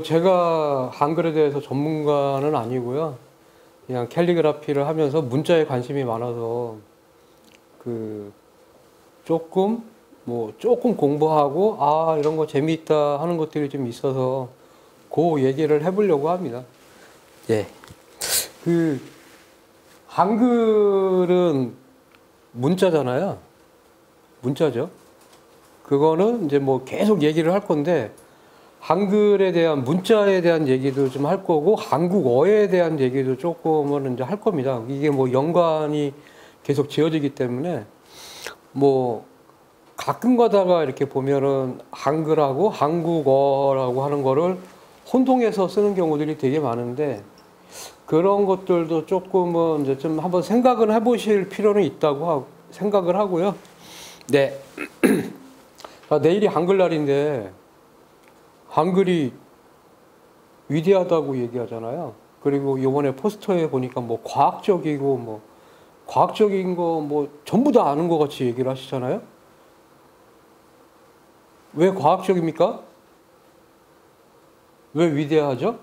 제가 한글에 대해서 전문가는 아니고요. 그냥 캘리그라피를 하면서 문자에 관심이 많아서 조금 조금 공부하고 이런 거 재미있다 하는 것들이 좀 있어서 그 얘기를 해보려고 합니다. 예. 한글은 문자잖아요. 문자죠. 그거는 이제 계속 얘기를 할 건데, 한글에 대한 문자에 대한 얘기도 좀 할 거고 한국어에 대한 얘기도 조금은 이제 할 겁니다. 이게 연관이 계속 지어지기 때문에 가끔 가다가 이렇게 보면은 한글하고 한국어라고 하는 거를 혼동해서 쓰는 경우들이 되게 많은데, 그런 것들도 조금은 이제 좀 한번 생각을 해보실 필요는 있다고 생각을 하고요. 네. 내일이 한글날인데 한글이 위대하다고 얘기하잖아요. 그리고 이번에 포스터에 보니까 과학적이고 과학적인 거 전부 다 아는 것 같이 얘기를 하시잖아요. 왜 과학적입니까? 왜 위대하죠?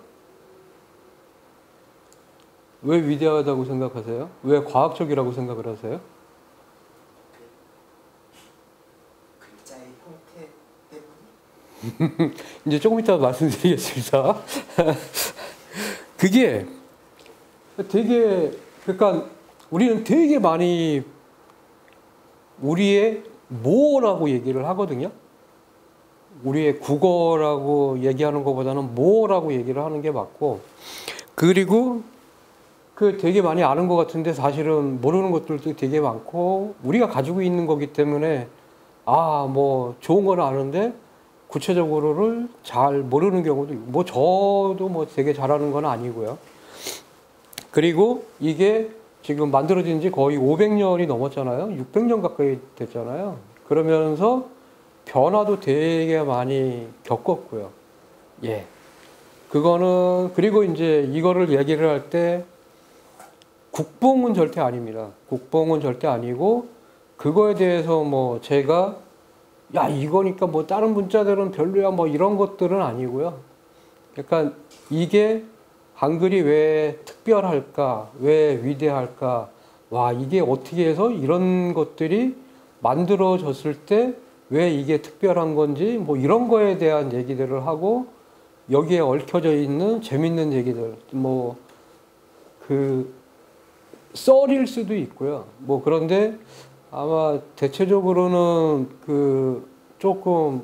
왜 위대하다고 생각하세요? 왜 과학적이라고 생각을 하세요? 글자의 형태 때문에? 이제 조금 이따 말씀드리겠습니다. 그게 되게, 그러니까 우리는 되게 많이 우리의 뭐라고 얘기를 하거든요. 우리의 국어라고 얘기하는 것보다는 뭐라고 얘기를 하는 게 맞고, 그리고 되게 많이 아는 것 같은데 사실은 모르는 것들도 되게 많고, 우리가 가지고 있는 거기 때문에 좋은 건 아는데 구체적으로를 잘 모르는 경우도 있고, 저도 되게 잘하는 건 아니고요. 그리고 이게 지금 만들어진 지 거의 500년이 넘었잖아요. 600년 가까이 됐잖아요. 그러면서 변화도 되게 많이 겪었고요. 예. 그거는, 그리고 이제 이거를 얘기를 할 때 국뽕은 절대 아닙니다. 국뽕은 절대 아니고, 그거에 대해서 제가 이거니까 다른 문자들은 별로야 이런 것들은 아니고요. 그러니까 이게 한글이 왜 특별할까, 왜 위대할까, 이게 어떻게 해서 이런 것들이 만들어졌을 때 왜 이게 특별한 건지 이런 거에 대한 얘기들을 하고, 여기에 얽혀져 있는 재밌는 얘기들, 썰일 수도 있고요. 그런데 아마 대체적으로는 조금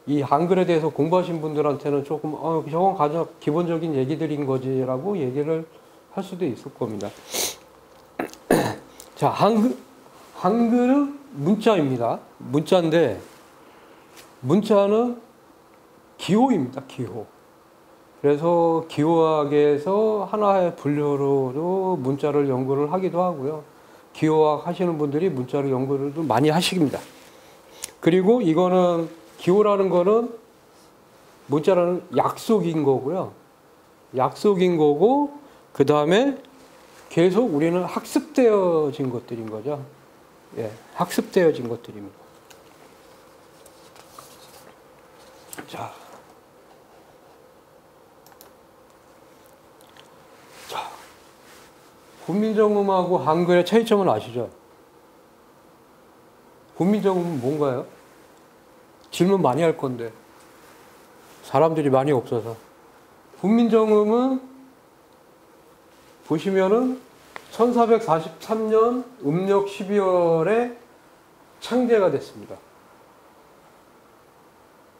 이 한글에 대해서 공부하신 분들한테는 조금 저건 가장 기본적인 얘기들인 거지라고 얘기를 할 수도 있을 겁니다. 자, 한글은 문자입니다. 문자인데, 문자는 기호입니다. 기호. 그래서 기호학에서 하나의 분류로도 문자를 연구를 하기도 하고요. 기호학 하시는 분들이 문자를 연구를 많이 하십니다. 그리고 이거는, 기호라는 거는 문자라는 약속인 거고요. 약속인 거고, 그 다음에 계속 우리는 학습되어진 것들인 거죠. 예, 학습되어진 것들입니다. 자, 훈민정음하고 한글의 차이점은 아시죠? 훈민정음은 뭔가요? 질문 많이 할 건데 사람들이 많이 없어서. 훈민정음은 보시면은 1443년 음력 12월에 창제가 됐습니다.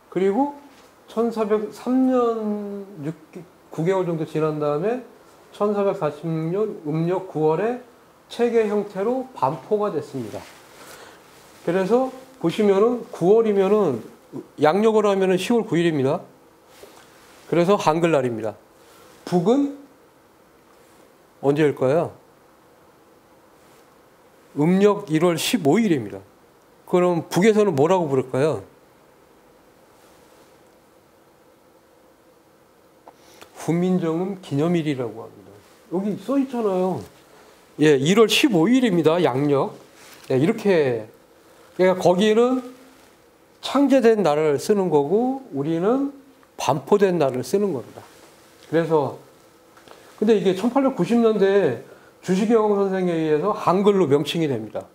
그리고 1403년 9개월 정도 지난 다음에 1440년 음력 9월에 체계 형태로 반포가 됐습니다. 그래서 보시면은 9월이면은 양력으로 하면은 10월 9일입니다. 그래서 한글날입니다. 북은 언제일까요? 음력 1월 15일입니다. 그럼 북에서는 뭐라고 부를까요? 훈민정음 기념일이라고 합니다. 여기 써 있잖아요. 예, 1월 15일입니다. 양력. 예, 이렇게. 그러니까 거기는 창제된 날을 쓰는 거고, 우리는 반포된 날을 쓰는 겁니다. 그래서 근데 이게 1890년대에 주시경 선생에 의해서 한글로 명칭이 됩니다.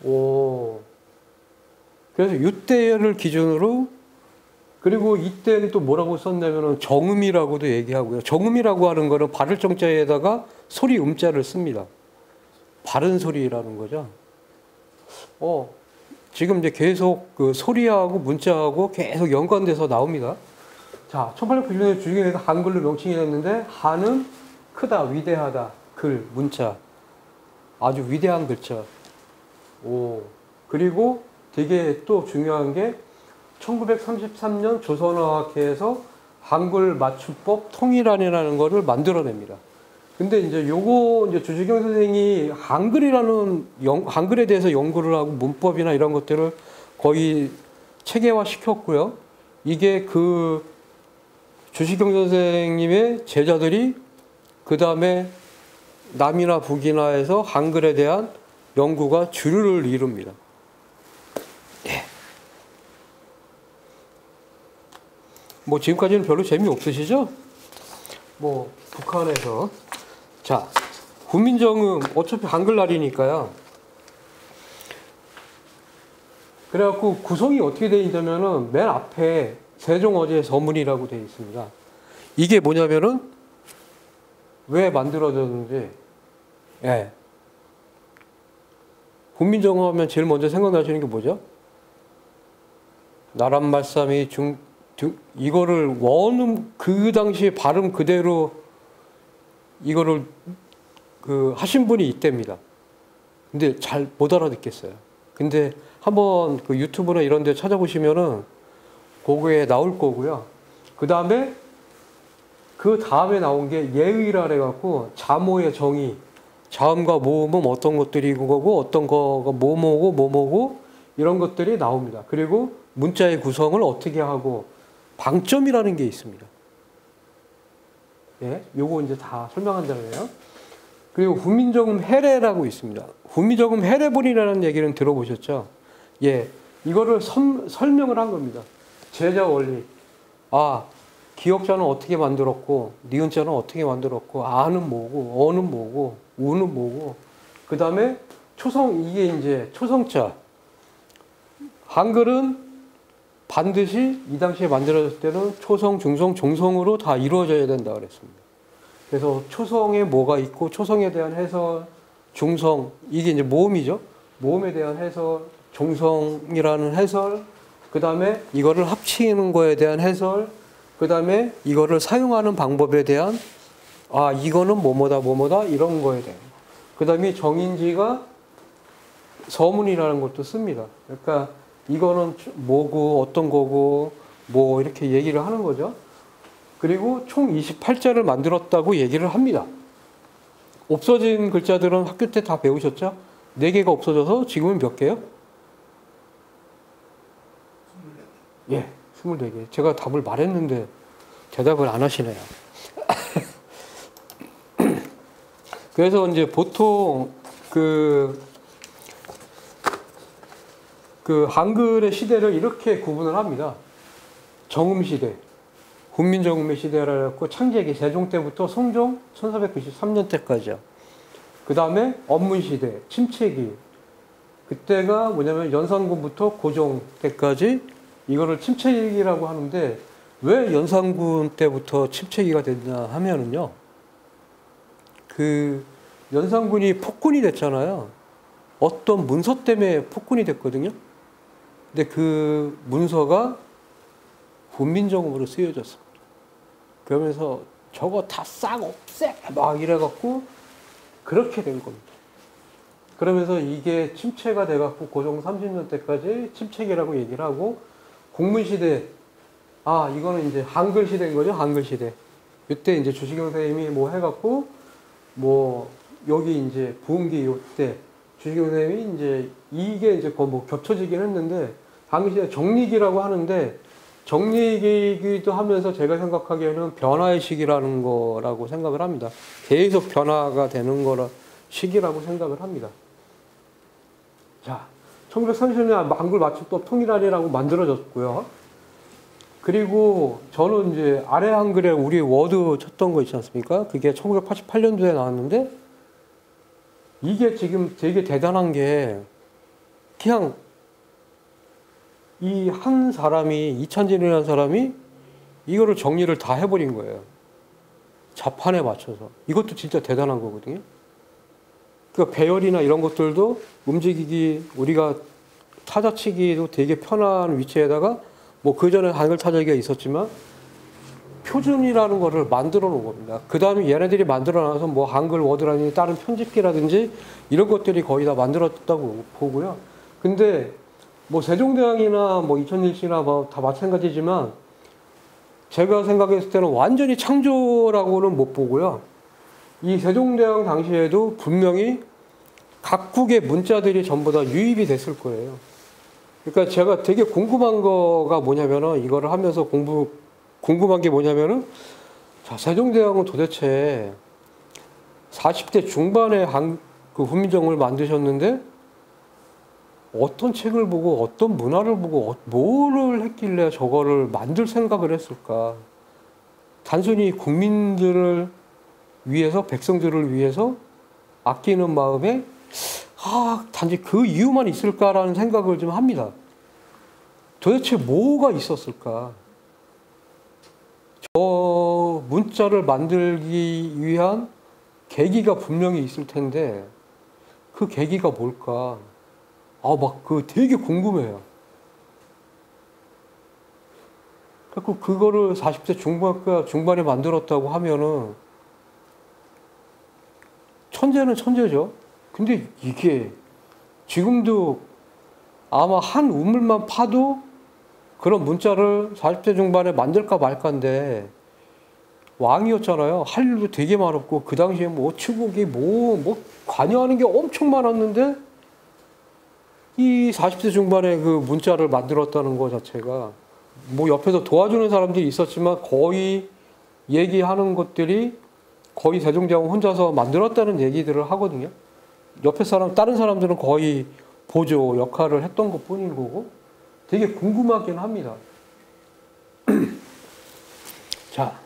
오. 그래서 이때를 기준으로 그리고 이때는 또 뭐라고 썼냐면은 정음이라고도 얘기하고요. 정음이라고 하는 거는 발을 정자에다가 소리 음자를 씁니다. 바른 소리라는 거죠. 지금 이제 계속 그 소리하고 문자하고 계속 연관돼서 나옵니다. 자, 1890년에 주시경에서 한글로 명칭이 됐는데 한은 크다, 위대하다, 글, 문자. 아주 위대한 글자. 오. 그리고 되게 또 중요한 게 1933년 조선어학회에서 한글 맞춤법 통일안이라는 거를 만들어냅니다. 근데 이제 요거 이제 주시경 선생이 한글에 대해서 연구를 하고 문법이나 이런 것들을 거의 체계화 시켰고요. 이게 그 주시경 선생님의 제자들이 그 다음에 남이나 북이나 해서 한글에 대한 연구가 주류를 이룹니다. 뭐 지금까지는 별로 재미없으시죠? 뭐 북한에서 자 훈민정음 어차피 한글날이니까요. 그래갖고 구성이 어떻게 되어 있냐면은 맨 앞에 세종어제 서문이라고 되어 있습니다. 이게 뭐냐면은 왜 만들어졌는지 예. 훈민정음 하면 제일 먼저 생각나시는 게 뭐죠? 나란말싸미 이거를 원음 그 당시 발음 그대로 이거를 그 하신 분이 있답니다. 근데 잘 못 알아듣겠어요. 근데 한번 그 유튜브나 이런 데 찾아보시면은 그거에 나올 거고요. 그 다음에 나온 게 예의라 해갖고 자모의 정의, 자음과 모음은 어떤 것들이 그거고 어떤 거가 뭐뭐고 이런 것들이 나옵니다. 그리고 문자의 구성을 어떻게 하고 방점이라는 게 있습니다. 예, 요거 이제 다 설명한다고요. 그리고 훈민정음 해례라고 있습니다. 훈민정음 해례본이라는 얘기는 들어보셨죠? 예, 이거를 설명을 한 겁니다. 제자 원리. 기역자는 어떻게 만들었고, 니은자는 어떻게 만들었고, 아는 뭐고, 어는 뭐고, 우는 뭐고, 그 다음에 이게 이제 초성자. 한글은 반드시 이 당시에 만들어졌을 때는 초성, 중성, 종성으로 다 이루어져야 된다 그랬습니다. 그래서 초성에 뭐가 있고 초성에 대한 해설, 중성, 이게 이제 모음이죠. 모음에 대한 해설, 종성이라는 해설, 그 다음에 이거를 합치는 거에 대한 해설, 그 다음에 이거를 사용하는 방법에 대한 이거는 뭐뭐다 이런 거에 대한 그 다음에 정인지가 서문이라는 것도 씁니다. 그러니까 이거는 뭐고 어떤 거고 뭐 이렇게 얘기를 하는 거죠. 그리고 총 28자를 만들었다고 얘기를 합니다. 없어진 글자들은 학교 때 다 배우셨죠? 4개가 없어져서 지금은 몇 개요? 24개. 예, 24개. 제가 답을 말했는데 대답을 안 하시네요. 그래서 이제 보통 그 한글의 시대를 이렇게 구분을 합니다. 정음시대, 훈민정음의 시대라 했고 창제기 세종 때부터 성종 1493년 때까지요. 그 다음에 언문시대, 침체기. 그때가 뭐냐면 연산군부터 고종 때까지 이거를 침체기라고 하는데 왜 연산군 때부터 침체기가 됐냐 하면은요. 그 연산군이 폭군이 됐잖아요. 어떤 문서 때문에 폭군이 됐거든요. 근데 그 문서가 훈민정음으로 쓰여졌습니다. 그러면서 저거 다 싹 없애! 막 이래갖고 그렇게 된 겁니다. 그러면서 이게 침체가 돼갖고 고종 30년 때까지 침체기라고 얘기를 하고 공문시대, 이거는 이제 한글 시대인 거죠. 한글 시대. 이때 이제 주시경 선생님이 뭐 해갖고 뭐 여기 이제 부흥기 이때 주시경 선생님이 이제 이게 이제 뭐 겹쳐지긴 했는데 당시에 정리기라고 하는데 정리기기도 하면서 제가 생각하기에는 변화의 시기라는 거라고 생각을 합니다. 계속 변화가 되는 거라 시기라고 생각을 합니다. 자, 1930년 한글 맞춤법 통일안이라고 만들어졌고요. 그리고 저는 이제 아래 한글에 우리 워드 쳤던 거 있지 않습니까? 그게 1988년도에 나왔는데 이게 지금 되게 대단한 게 그냥 이 한 사람이 이찬진이라는 사람이 이거를 정리를 다 해버린 거예요. 자판에 맞춰서. 이것도 진짜 대단한 거거든요. 그러니까 배열이나 이런 것들도 움직이기 우리가 타자치기도 되게 편한 위치에다가 뭐 그전에 한글 타자기가 있었지만 표준이라는 거를 만들어 놓은 겁니다. 그 다음에 얘네들이 만들어 놔서 뭐 한글 워드라든지 다른 편집기라든지 이런 것들이 거의 다 만들었다고 보고요. 근데 뭐 세종대왕이나 뭐 이천일씨나 뭐 다 마찬가지지만 제가 생각했을 때는 완전히 창조라고는 못 보고요. 이 세종대왕 당시에도 분명히 각국의 문자들이 전부 다 유입이 됐을 거예요. 그러니까 제가 되게 궁금한 거가 뭐냐면은 이거를 하면서 궁금한 게 뭐냐면은 자, 세종대왕은 도대체 40대 중반에 그 훈민정음을 만드셨는데 어떤 책을 보고 어떤 문화를 보고 뭐를 했길래 저거를 만들 생각을 했을까? 단순히 국민들을 위해서 백성들을 위해서 아끼는 마음에 단지 그 이유만 있을까라는 생각을 좀 합니다. 도대체 뭐가 있었을까? 저 문자를 만들기 위한 계기가 분명히 있을 텐데 그 계기가 뭘까? 되게 궁금해요. 그래서 그거를 40대 중반에 만들었다고 하면은 천재는 천재죠. 근데 이게 지금도 아마 한 우물만 파도 그런 문자를 40대 중반에 만들까 말까인데 왕이었잖아요. 할 일도 되게 많았고 그 당시에 뭐 어치국이 뭐 관여하는 게 엄청 많았는데 이 40대 중반에 그 문자를 만들었다는 것 자체가 뭐 옆에서 도와주는 사람들이 있었지만 거의 얘기하는 것들이 거의 세종대왕 혼자서 만들었다는 얘기들을 하거든요. 옆에 다른 사람들은 거의 보조 역할을 했던 것 뿐인 거고 되게 궁금하긴 합니다. 자,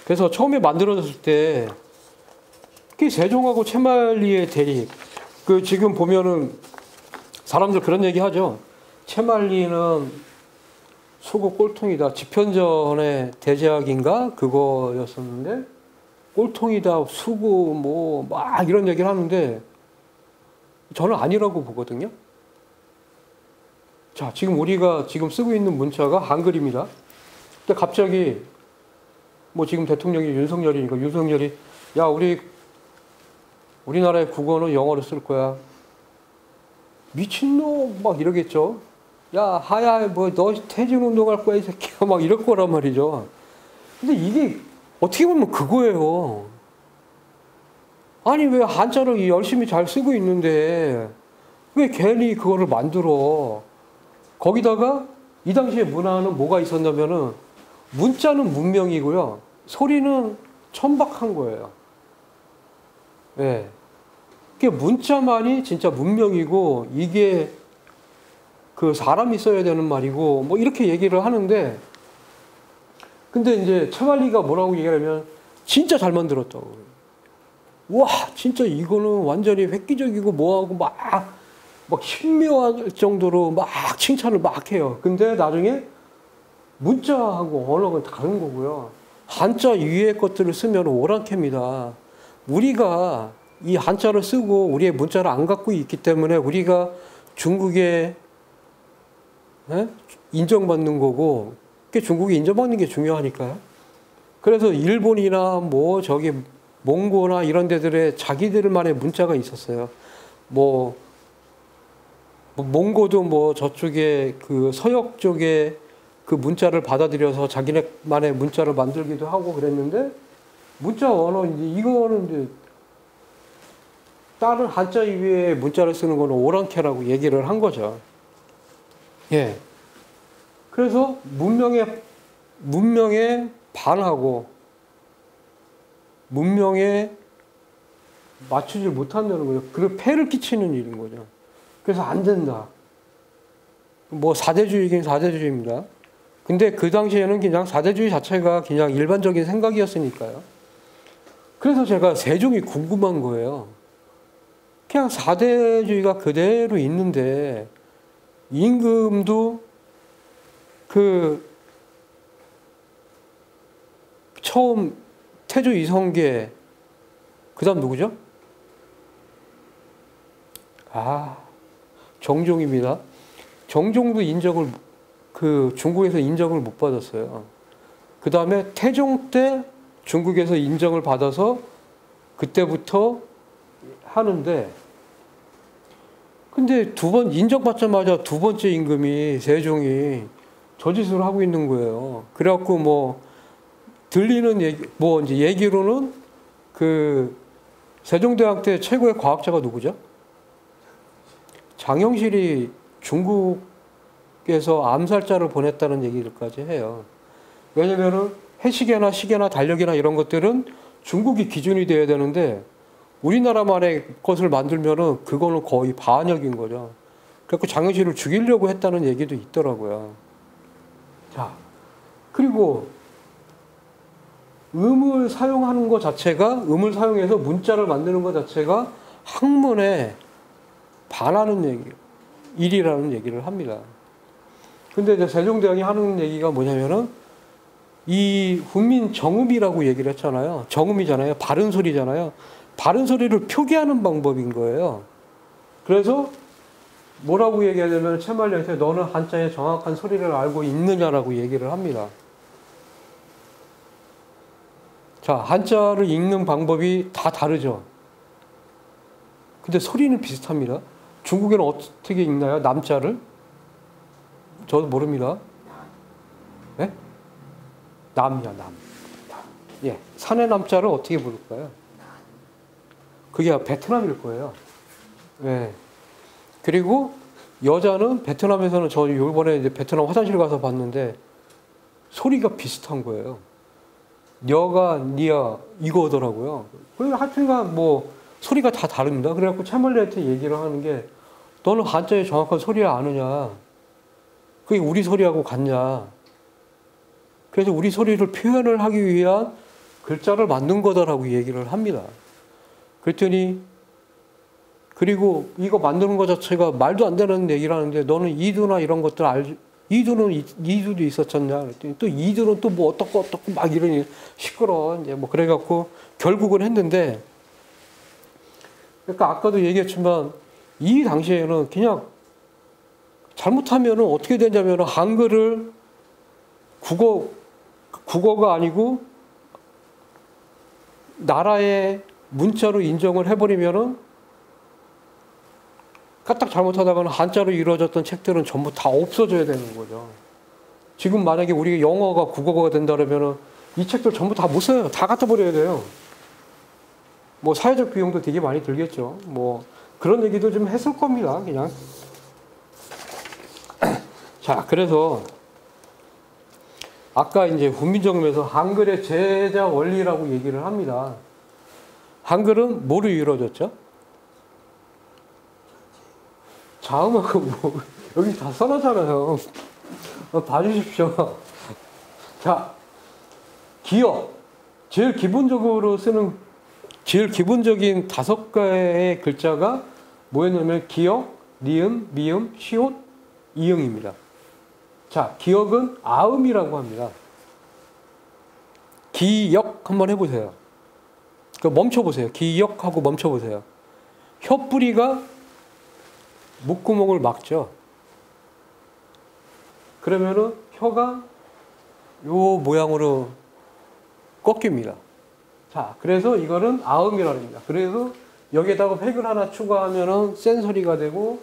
그래서 처음에 만들어졌을 때 특히 세종하고 채말리의 대립 지금 보면은 사람들 그런 얘기 하죠. 채말리는 수구 꼴통이다. 집현전의 대제학인가 그거였었는데 꼴통이다. 수구 뭐 막 이런 얘기를 하는데 저는 아니라고 보거든요. 자, 지금 우리가 지금 쓰고 있는 문자가 한글입니다. 근데 갑자기 뭐 지금 대통령이 윤석열이니까 윤석열이 야 우리나라의 국어는 영어로 쓸 거야. 미친놈 막 이러겠죠. 야 하야 뭐 너 퇴진운동할 거야 이 새끼야 막 이럴 거란 말이죠. 근데 이게 어떻게 보면 그거예요. 아니 왜 한자를 열심히 잘 쓰고 있는데 왜 괜히 그거를 만들어. 거기다가 이 당시에 문화는 뭐가 있었냐면은 문자는 문명이고요. 소리는 천박한 거예요. 예. 그게 문자만이 진짜 문명이고 이게 그 사람이 써야 되는 말이고 뭐 이렇게 얘기를 하는데 근데 이제 채말리가 뭐라고 얘기하면 진짜 잘 만들었다고. 와 진짜 이거는 완전히 획기적이고 뭐하고 막 신묘할 정도로 막 칭찬을 막 해요. 근데 나중에 문자하고 언어가 다른 거고요. 한자 위의 것들을 쓰면 오랑캐입니다. 우리가 이 한자를 쓰고 우리의 문자를 안 갖고 있기 때문에 우리가 중국에 인정받는 거고 중국이 인정받는 게 중요하니까요. 그래서 일본이나 뭐 몽고나 이런 데들의 자기들만의 문자가 있었어요. 몽고도 뭐 저쪽에 그 서역 쪽에 그 문자를 받아들여서 자기네만의 문자를 만들기도 하고 그랬는데 문자 언어 이거는 이제 다른 한자 이외에 문자를 쓰는 거는 오랑캐라고 얘기를 한 거죠. 예. 그래서 문명에 반하고 문명에 맞추지 못한다는 거죠. 그리고 폐를 끼치는 일인 거죠. 그래서 안 된다. 뭐 사대주의긴 사대주의입니다. 근데 그 당시에는 그냥 사대주의 자체가 그냥 일반적인 생각이었으니까요. 그래서 제가 세종이 궁금한 거예요. 그냥 사대주의가 그대로 있는데 임금도 그 처음 태조 이성계 그다음 누구죠? 정종입니다. 정종도 인정을 그 중국에서 인정을 못 받았어요. 그 다음에 태종 때 중국에서 인정을 받아서 그때부터 하는데 근데 두 번 인정받자마자 두 번째 임금이 세종이 저짓을 하고 있는 거예요. 그래갖고 뭐 들리는 얘기 뭐 이제 얘기로는 그 세종대왕 때 최고의 과학자가 누구죠? 장영실이 중국에서 암살자를 보냈다는 얘기들까지 해요. 왜냐면은 해시계나 시계나 달력이나 이런 것들은 중국이 기준이 돼야 되는데 우리나라만의 것을 만들면은 그거는 거의 반역인 거죠. 그래서 장영실을 죽이려고 했다는 얘기도 있더라고요. 자, 그리고 음을 사용하는 것 자체가 음을 사용해서 문자를 만드는 것 자체가 학문에 반하는 얘기, 일이라는 얘기를 합니다. 근데 이제 세종대왕이 하는 얘기가 뭐냐면은 이 훈민 정음이라고 얘기를 했잖아요. 정음이잖아요. 바른 소리잖아요. 바른 소리를 표기하는 방법인 거예요. 그래서 뭐라고 얘기하냐면 채말리한테 너는 한자의 정확한 소리를 알고 있느냐라고 얘기를 합니다. 자, 한자를 읽는 방법이 다 다르죠. 근데 소리는 비슷합니다. 중국에는 어떻게 읽나요? 남자를? 저도 모릅니다. 네? 남이야, 남. 예. 산의 남자를 어떻게 부를까요? 그게 베트남일 거예요. 예. 그리고 여자는 베트남에서는 저 이번에 이제 베트남 화장실 가서 봤는데 소리가 비슷한 거예요. 여가, 니야, 이거더라고요. 하여튼간 뭐 소리가 다 다릅니다. 그래갖고 채멀리한테 얘기를 하는 게 너는 한자의 정확한 소리를 아느냐? 그게 우리 소리하고 같냐? 그래서 우리 소리를 표현을 하기 위한 글자를 만든 거다라고 얘기를 합니다. 그랬더니 그리고 이거 만드는 것 자체가 말도 안 되는 얘기를 하는데 너는 이두나 이런 것들 알지? 이두도 있었잖냐? 그랬더니 또 이두는 또 뭐 어떻고 막 이러니 시끄러워. 이제 뭐 그래갖고 결국은 했는데 그러니까 아까도 얘기했지만 이 당시에는 그냥 잘못하면 어떻게 되냐면 한글을 국어가 아니고 나라의 문자로 인정을 해버리면은 까딱 잘못하다가는 한자로 이루어졌던 책들은 전부 다 없어져야 되는 거죠. 지금 만약에 우리 영어가 국어가 된다 그러면은 이 책들 전부 다 못 써요. 다 갖다 버려야 돼요. 뭐 사회적 비용도 되게 많이 들겠죠. 뭐 그런 얘기도 좀 했을 겁니다. 그냥. 자, 그래서 아까 이제 훈민정음에서 한글의 제자 원리라고 얘기를 합니다. 한글은 뭐로 이루어졌죠? 자음하고 뭐 여기 다 써놨잖아요. 봐주십시오. 자, 기역. 제일 기본적인 5개의 글자가 뭐였냐면 기역, 니은, 미음, 시옷, 이응입니다. 자, 기역은 아음이라고 합니다. 기역 한번 해보세요. 멈춰보세요. 기역하고 멈춰보세요. 혀뿌리가 목구멍을 막죠. 그러면은 혀가 요 모양으로 꺾입니다. 자, 그래서 이거는 아음이라고 합니다. 그래서 여기에다가 획을 하나 추가하면은 센 소리가 되고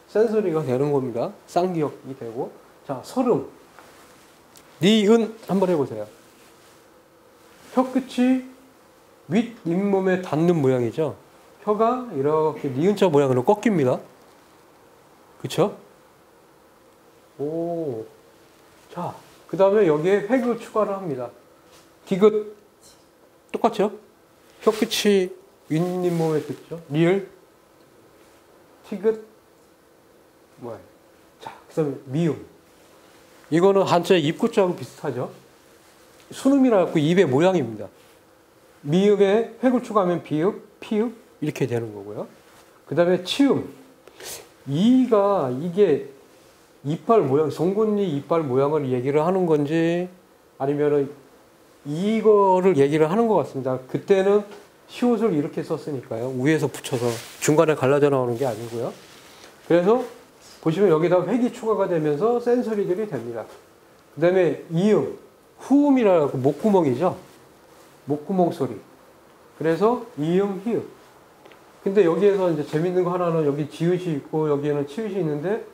센 소리가 되는 겁니다. 쌍기역이 되고. 자, 설음. 니은 한번 해보세요. 혀 끝이 윗 잇몸에 닿는 모양이죠. 혀가 이렇게 니은자 모양으로 꺾입니다. 그쵸? 오. 자, 그 다음에 여기에 획을 추가를 합니다. 디귿. 똑같죠? 혀 끝이 윗 잇몸에 닿죠. 리을. 티귿. 뭐야. 자, 그 다음에 미음. 이거는 한자 입구자하고 비슷하죠. 순음이라고 입의 모양입니다. 미음에 획을 추가하면 비읍, 피읍 이렇게 되는 거고요. 그 다음에 치음. 이게 이빨 모양, 송곳니 이빨 모양을 얘기를 하는 건지 아니면은 이거를 얘기를 하는 것 같습니다. 그때는 시옷을 이렇게 썼으니까요. 위에서 붙여서 중간에 갈라져 나오는 게 아니고요. 그래서 보시면 여기다 획이 추가가 되면서 센 소리들이 됩니다. 그 다음에 이음, 후음이라고 목구멍이죠. 목구멍 소리. 그래서 이음, 히읗. 근데 여기에서 이제 재밌는 거 하나는 여기 지읒이 있고 여기에는 치읒이 있는데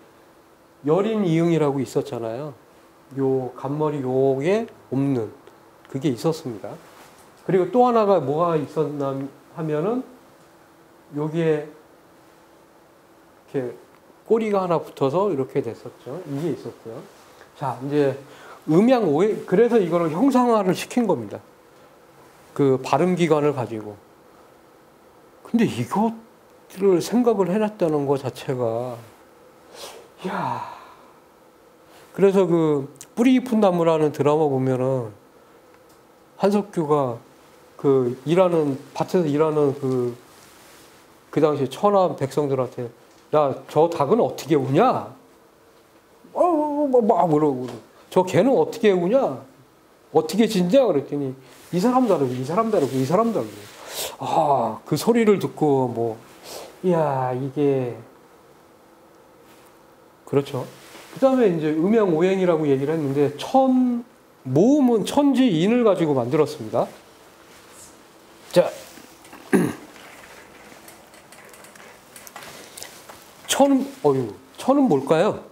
여린 이응이라고 있었잖아요. 요 간머리 요게 없는 그게 있었습니다. 그리고 또 하나가 뭐가 있었나 하면은 여기에 이렇게 꼬리가 하나 붙어서 이렇게 됐었죠. 이게 있었고요. 자, 이제 음양 오해, 그래서 이거를 형상화를 시킨 겁니다. 그 발음 기관을 가지고. 근데 이것을 생각을 해놨다는 것 자체가, 이야. 그래서 그 뿌리 깊은 나무라는 드라마 보면은 한석규가 그 밭에서 일하는 그 당시 천하 백성들한테 야, 저 닭은 어떻게 우냐? 막 뭐라고. 저 개는 어떻게 우냐? 어떻게 짖냐? 그랬더니 이 사람 다르고 이 사람 다르고 이 사람 다르고. 아, 그 소리를 듣고 뭐, 이야, 이게. 그렇죠. 그 다음에 이제 음양 오행이라고 얘기를 했는데, 모음은 천지인을 가지고 만들었습니다. 자, 천은 뭘까요?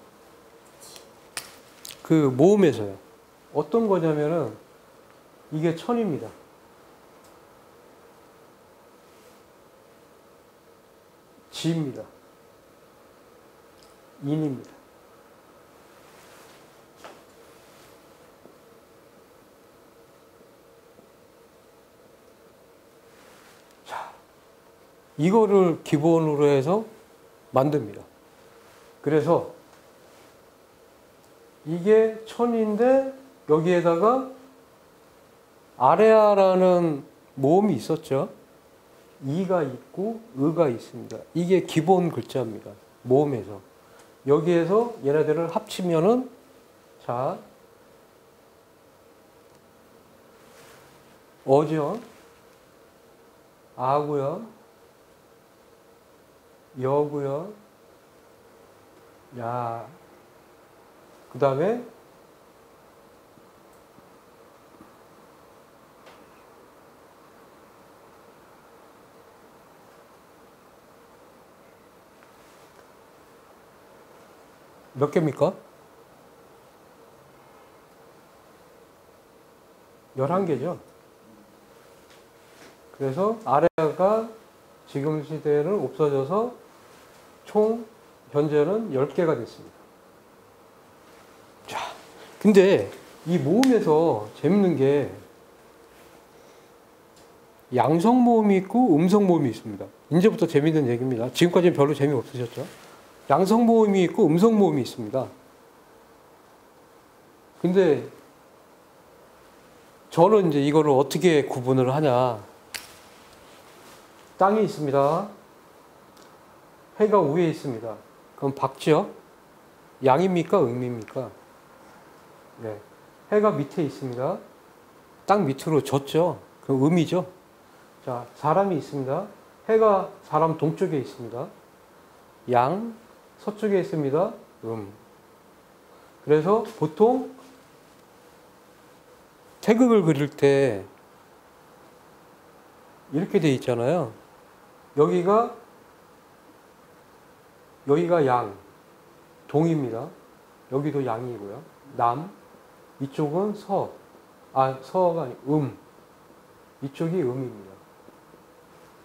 그 모음에서요. 어떤 거냐면은, 이게 천입니다. 지입니다. 인입니다. 자, 이거를 기본으로 해서 만듭니다. 그래서 이게 천인데 여기에다가 아래아라는 모음이 있었죠. 이가 있고 의가 있습니다. 이게 기본 글자입니다. 모음에서. 여기에서 얘네들을 합치면은 자 어죠. 아고요. 여고요. 야. 그 다음에 몇 개입니까? 11개죠. 그래서 아래가 지금 시대에는 없어져서 총 현재는 10개가 됐습니다. 자, 근데 이 모음에서 재밌는 게 양성 모음이 있고 음성 모음이 있습니다. 이제부터 재밌는 얘기입니다. 지금까지는 별로 재미없으셨죠? 양성 모음이 있고 음성 모음이 있습니다. 근데 저는 이제 이거를 어떻게 구분을 하냐. 땅이 있습니다. 해가 위에 있습니다. 그럼 박지요? 양입니까? 음입니까? 네. 해가 밑에 있습니다. 땅 밑으로 졌죠? 그 음이죠? 자, 사람이 있습니다. 해가 사람 동쪽에 있습니다. 양, 서쪽에 있습니다. 그래서 보통 태극을 그릴 때 이렇게 돼 있잖아요. 여기가 양, 동입니다. 여기도 양이고요. 남, 이쪽은 서가 아니고 이쪽이 음입니다.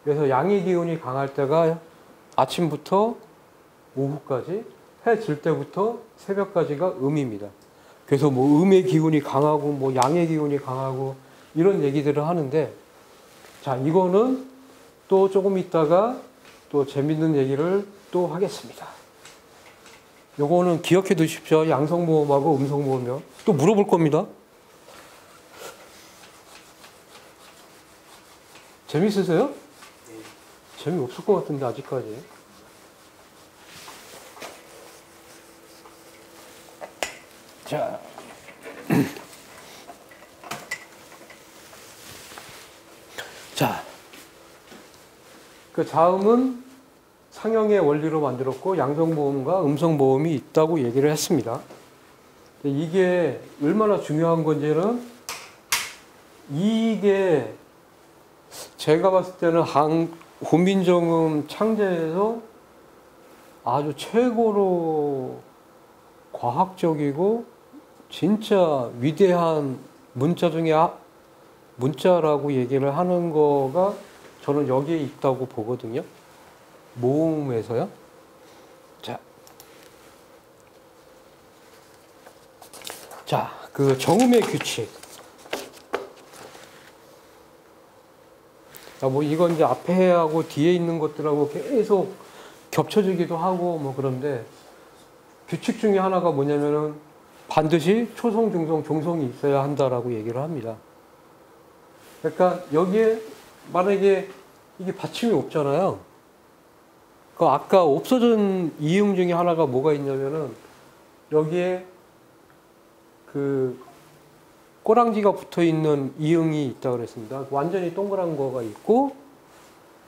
그래서 양의 기운이 강할 때가 아침부터 오후까지, 해 질 때부터 새벽까지가 음입니다. 그래서 뭐 음의 기운이 강하고 뭐 양의 기운이 강하고 이런 얘기들을 하는데, 자, 이거는 또 조금 있다가 또 재밌는 얘기를 또 하겠습니다. 요거는 기억해 두십시오. 양성모음하고 음성모음이요. 또 물어볼 겁니다. 재밌으세요? 네. 재미없을 것 같은데 아직까지. 자, 자, 그 자음은 상형의 원리로 만들었고 양성모음과 음성모음이 있다고 얘기를 했습니다. 이게 얼마나 중요한 건지는 이게 제가 봤을 때는 훈민정음 창제에서 아주 최고로 과학적이고 진짜 위대한 문자 중에 문자라고 얘기를 하는 거가 저는 여기에 있다고 보거든요. 모음에서요. 자, 그 정음의 규칙. 뭐 이건 이제 앞에 하고 뒤에 있는 것들하고 계속 겹쳐지기도 하고 뭐 그런데 규칙 중에 하나가 뭐냐면은 반드시 초성, 중성, 종성이 있어야 한다라고 얘기를 합니다. 그러니까 여기에 만약에 이게 받침이 없잖아요. 그 아까 없어진 이응 중에 하나가 뭐가 있냐면은 여기에 그 꼬랑지가 붙어 있는 이응이 있다 그랬습니다. 완전히 동그란 거가 있고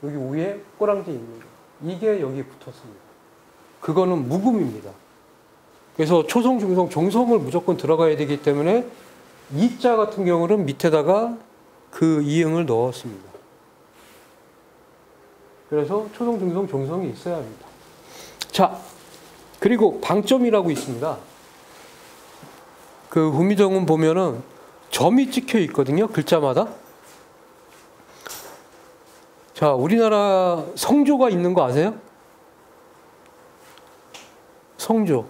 여기 위에 꼬랑지 있는 거. 이게 여기 붙었습니다. 그거는 묵음입니다. 그래서 초성, 중성, 종성을 무조건 들어가야 되기 때문에 이자 같은 경우는 밑에다가 그 이응을 넣었습니다. 그래서 초성, 중성, 종성이 있어야 합니다. 자, 그리고 방점이라고 있습니다. 그 훈민정음 보면은 점이 찍혀 있거든요. 글자마다. 자, 우리나라 성조가 있는 거 아세요? 성조.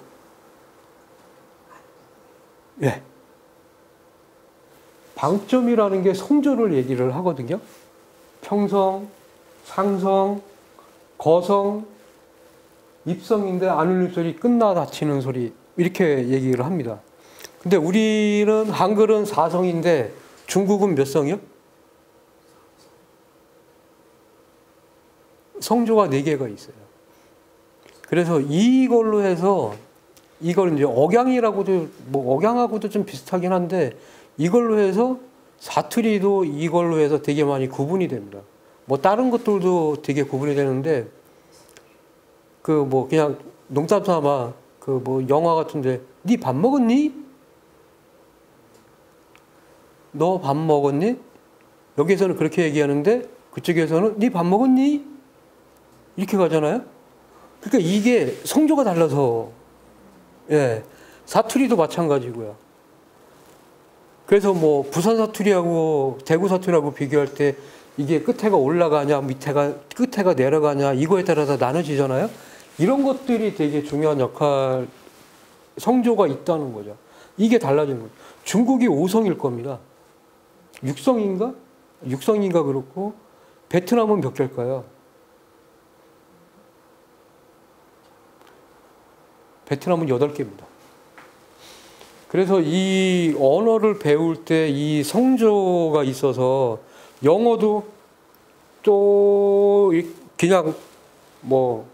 예. 방점이라는 게 성조를 얘기를 하거든요. 평성, 상성, 거성, 입성인데 안 울린 소리, 끝나 닫히는 소리 이렇게 얘기를 합니다. 근데 우리는 한글은 4성인데 중국은 몇 성이요? 성조가 4개가 있어요. 그래서 이걸로 해서 이걸 이제 억양이라고도 뭐 억양하고도 좀 비슷하긴 한데 이걸로 해서 사투리도 이걸로 해서 되게 많이 구분이 됩니다. 뭐 다른 것들도 되게 구분이 되는데 그 뭐 그냥 농담 삼아 그 뭐 영화 같은데 니 밥 먹었니? 너 밥 먹었니? 여기서는 그렇게 얘기하는데 그쪽에서는 니 밥 먹었니? 이렇게 가잖아요. 그러니까 이게 성조가 달라서 예 사투리도 마찬가지고요. 그래서 뭐 부산 사투리하고 대구 사투리하고 비교할 때 이게 끝에가 올라가냐 끝에가 내려가냐 이거에 따라서 나눠지잖아요. 이런 것들이 되게 중요한 역할 성조가 있다는 거죠. 이게 달라지는 거죠. 중국이 5성일 겁니다. 6성인가? 6성인가 그렇고 베트남은 몇 개일까요? 베트남은 8개입니다. 그래서 이 언어를 배울 때 이 성조가 있어서 영어도 또 그냥 뭐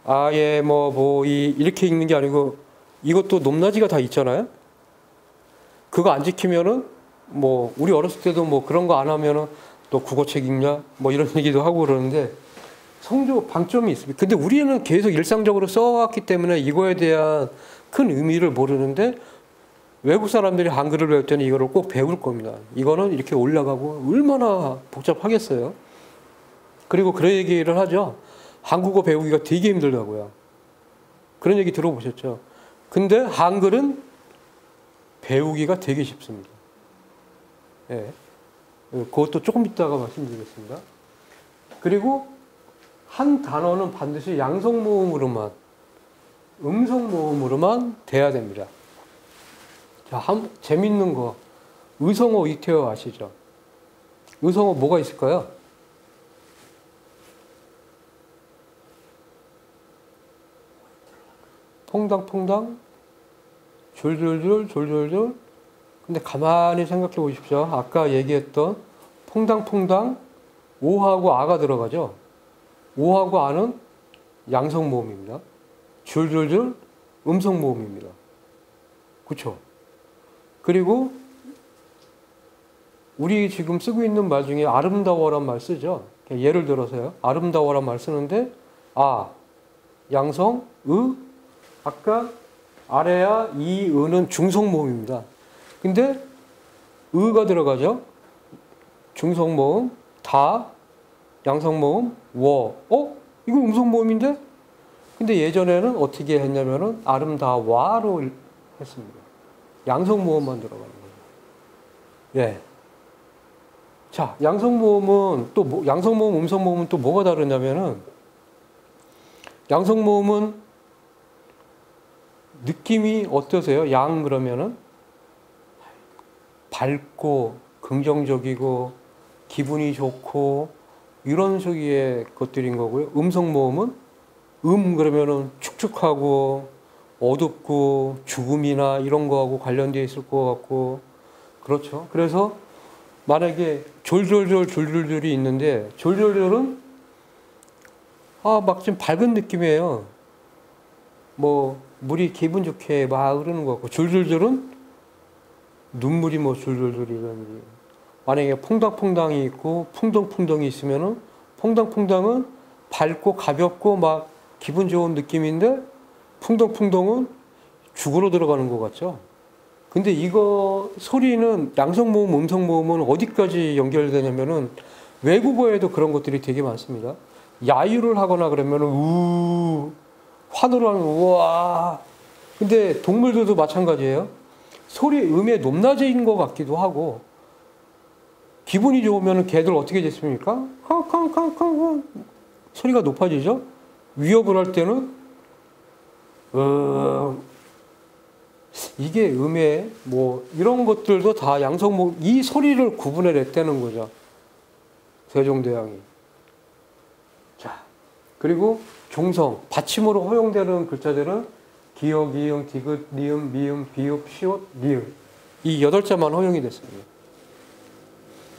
아예 이렇게 읽는 게 아니고 이것도 높낮이가 다 있잖아요. 그거 안 지키면은 뭐 우리 어렸을 때도 뭐 그런 거 안 하면은 또 국어책 읽냐 뭐 이런 얘기도 하고 그러는데 성조 방점이 있습니다. 근데 우리는 계속 일상적으로 써왔기 때문에 이거에 대한 큰 의미를 모르는데 외국 사람들이 한글을 배울 때는 이거를 꼭 배울 겁니다. 이거는 이렇게 올라가고 얼마나 복잡하겠어요. 그리고 그런 얘기를 하죠. 한국어 배우기가 되게 힘들다고요. 그런 얘기 들어보셨죠? 근데 한글은 배우기가 되게 쉽습니다. 예. 그것도 조금 이따가 말씀드리겠습니다. 그리고 한 단어는 반드시 양성모음으로만, 음성모음으로만 돼야 됩니다. 자, 재밌는 거. 의성어 이태어 아시죠? 의성어 뭐가 있을까요? 퐁당퐁당, 줄줄줄, 줄줄줄. 근데 가만히 생각해 보십시오. 아까 얘기했던 퐁당퐁당, 오하고 아가 들어가죠. 오하고 아는 양성모음입니다. 줄줄줄, 음성모음입니다. 그렇죠? 그리고 우리 지금 쓰고 있는 말 중에 아름다워란 말 쓰죠. 예를 들어서요. 아름다워란 말 쓰는데 아, 양성, 아까 아래야 이, 는 중성모음입니다. 근데 가 들어가죠. 중성모음, 다, 양성모음, 이거 음성모음인데? 근데 예전에는 어떻게 했냐면은 아름다워로 했습니다. 양성모음만 들어가는 거죠. 예. 자, 양성모음은 또 양성모음, 음성모음은 또 뭐가 다르냐면은 양성모음은 느낌이 어떠세요? 양 그러면은 밝고 긍정적이고 기분이 좋고 이런 식의 것들인 거고요. 음성모음은 그러면은 축축하고 어둡고 죽음이나 이런 거하고 관련되어 있을 것 같고 그렇죠. 그래서 만약에 졸졸졸이 있는데 졸졸졸은 막 좀 밝은 느낌이에요. 뭐 물이 기분 좋게 막 흐르는 것 같고 졸졸졸은 눈물이 뭐 졸졸졸이라든지 만약에 퐁당퐁당이 있고 풍덩풍덩이 있으면은 퐁당퐁당은 밝고 가볍고 막 기분 좋은 느낌인데 풍덩풍덩은 죽으러 들어가는 것 같죠. 근데 이거 소리는 양성모음, 음성모음은 어디까지 연결되냐면은 외국어에도 그런 것들이 되게 많습니다. 야유를 하거나 그러면은 환호를 하는 우와. 근데 동물들도 마찬가지예요. 소리 음의 높낮이인 것 같기도 하고 기분이 좋으면 개들 어떻게 됐습니까? 康康康康 소리가 높아지죠. 위협을 할 때는 이게 음의 뭐 이런 것들도 다 양성모 이 소리를 구분해 냈다는 거죠. 세종대왕이. 자, 그리고 종성 받침으로 허용되는 글자들은 기역, 이응, 디귿, 니은, 미음, 비읍, 시옷, 리을 이 8자만 허용이 됐습니다.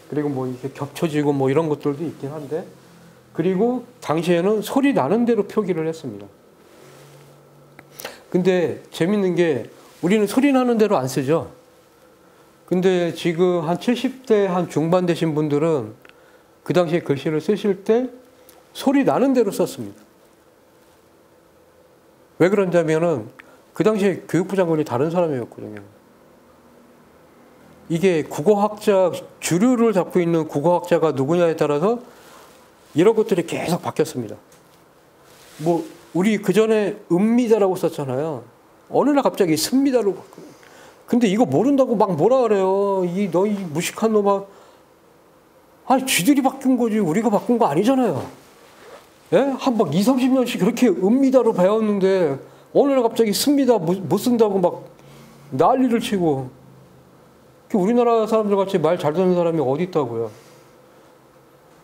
그리고 뭐 이렇게 겹쳐지고 뭐 이런 것들도 있긴 한데 그리고 당시에는 소리 나는 대로 표기를 했습니다. 근데 재밌는 게 우리는 소리 나는 대로 안 쓰죠. 근데 지금 한 70대 한 중반 되신 분들은 그 당시에 글씨를 쓰실 때 소리 나는 대로 썼습니다. 왜 그러냐면은 그 당시에 교육부 장관이 다른 사람이었거든요. 이게 국어학자, 주류를 잡고 있는 국어학자가 누구냐에 따라서 이런 것들이 계속 바뀌었습니다. 뭐 우리 그전에 읍미다라고 썼잖아요. 어느 날 갑자기 습미다로 바뀌어요. 근데 이거 모른다고 막 뭐라 그래요. 너희 무식한 놈아. 쥐들이 바꾼 거지 우리가 바꾼 거 아니잖아요. 예? 한 막 20, 30년씩 그렇게 읍미다로 배웠는데 어느 날 갑자기 습미다 못 쓴다고 막 난리를 치고 우리나라 사람들 같이 말 잘 듣는 사람이 어디 있다고요.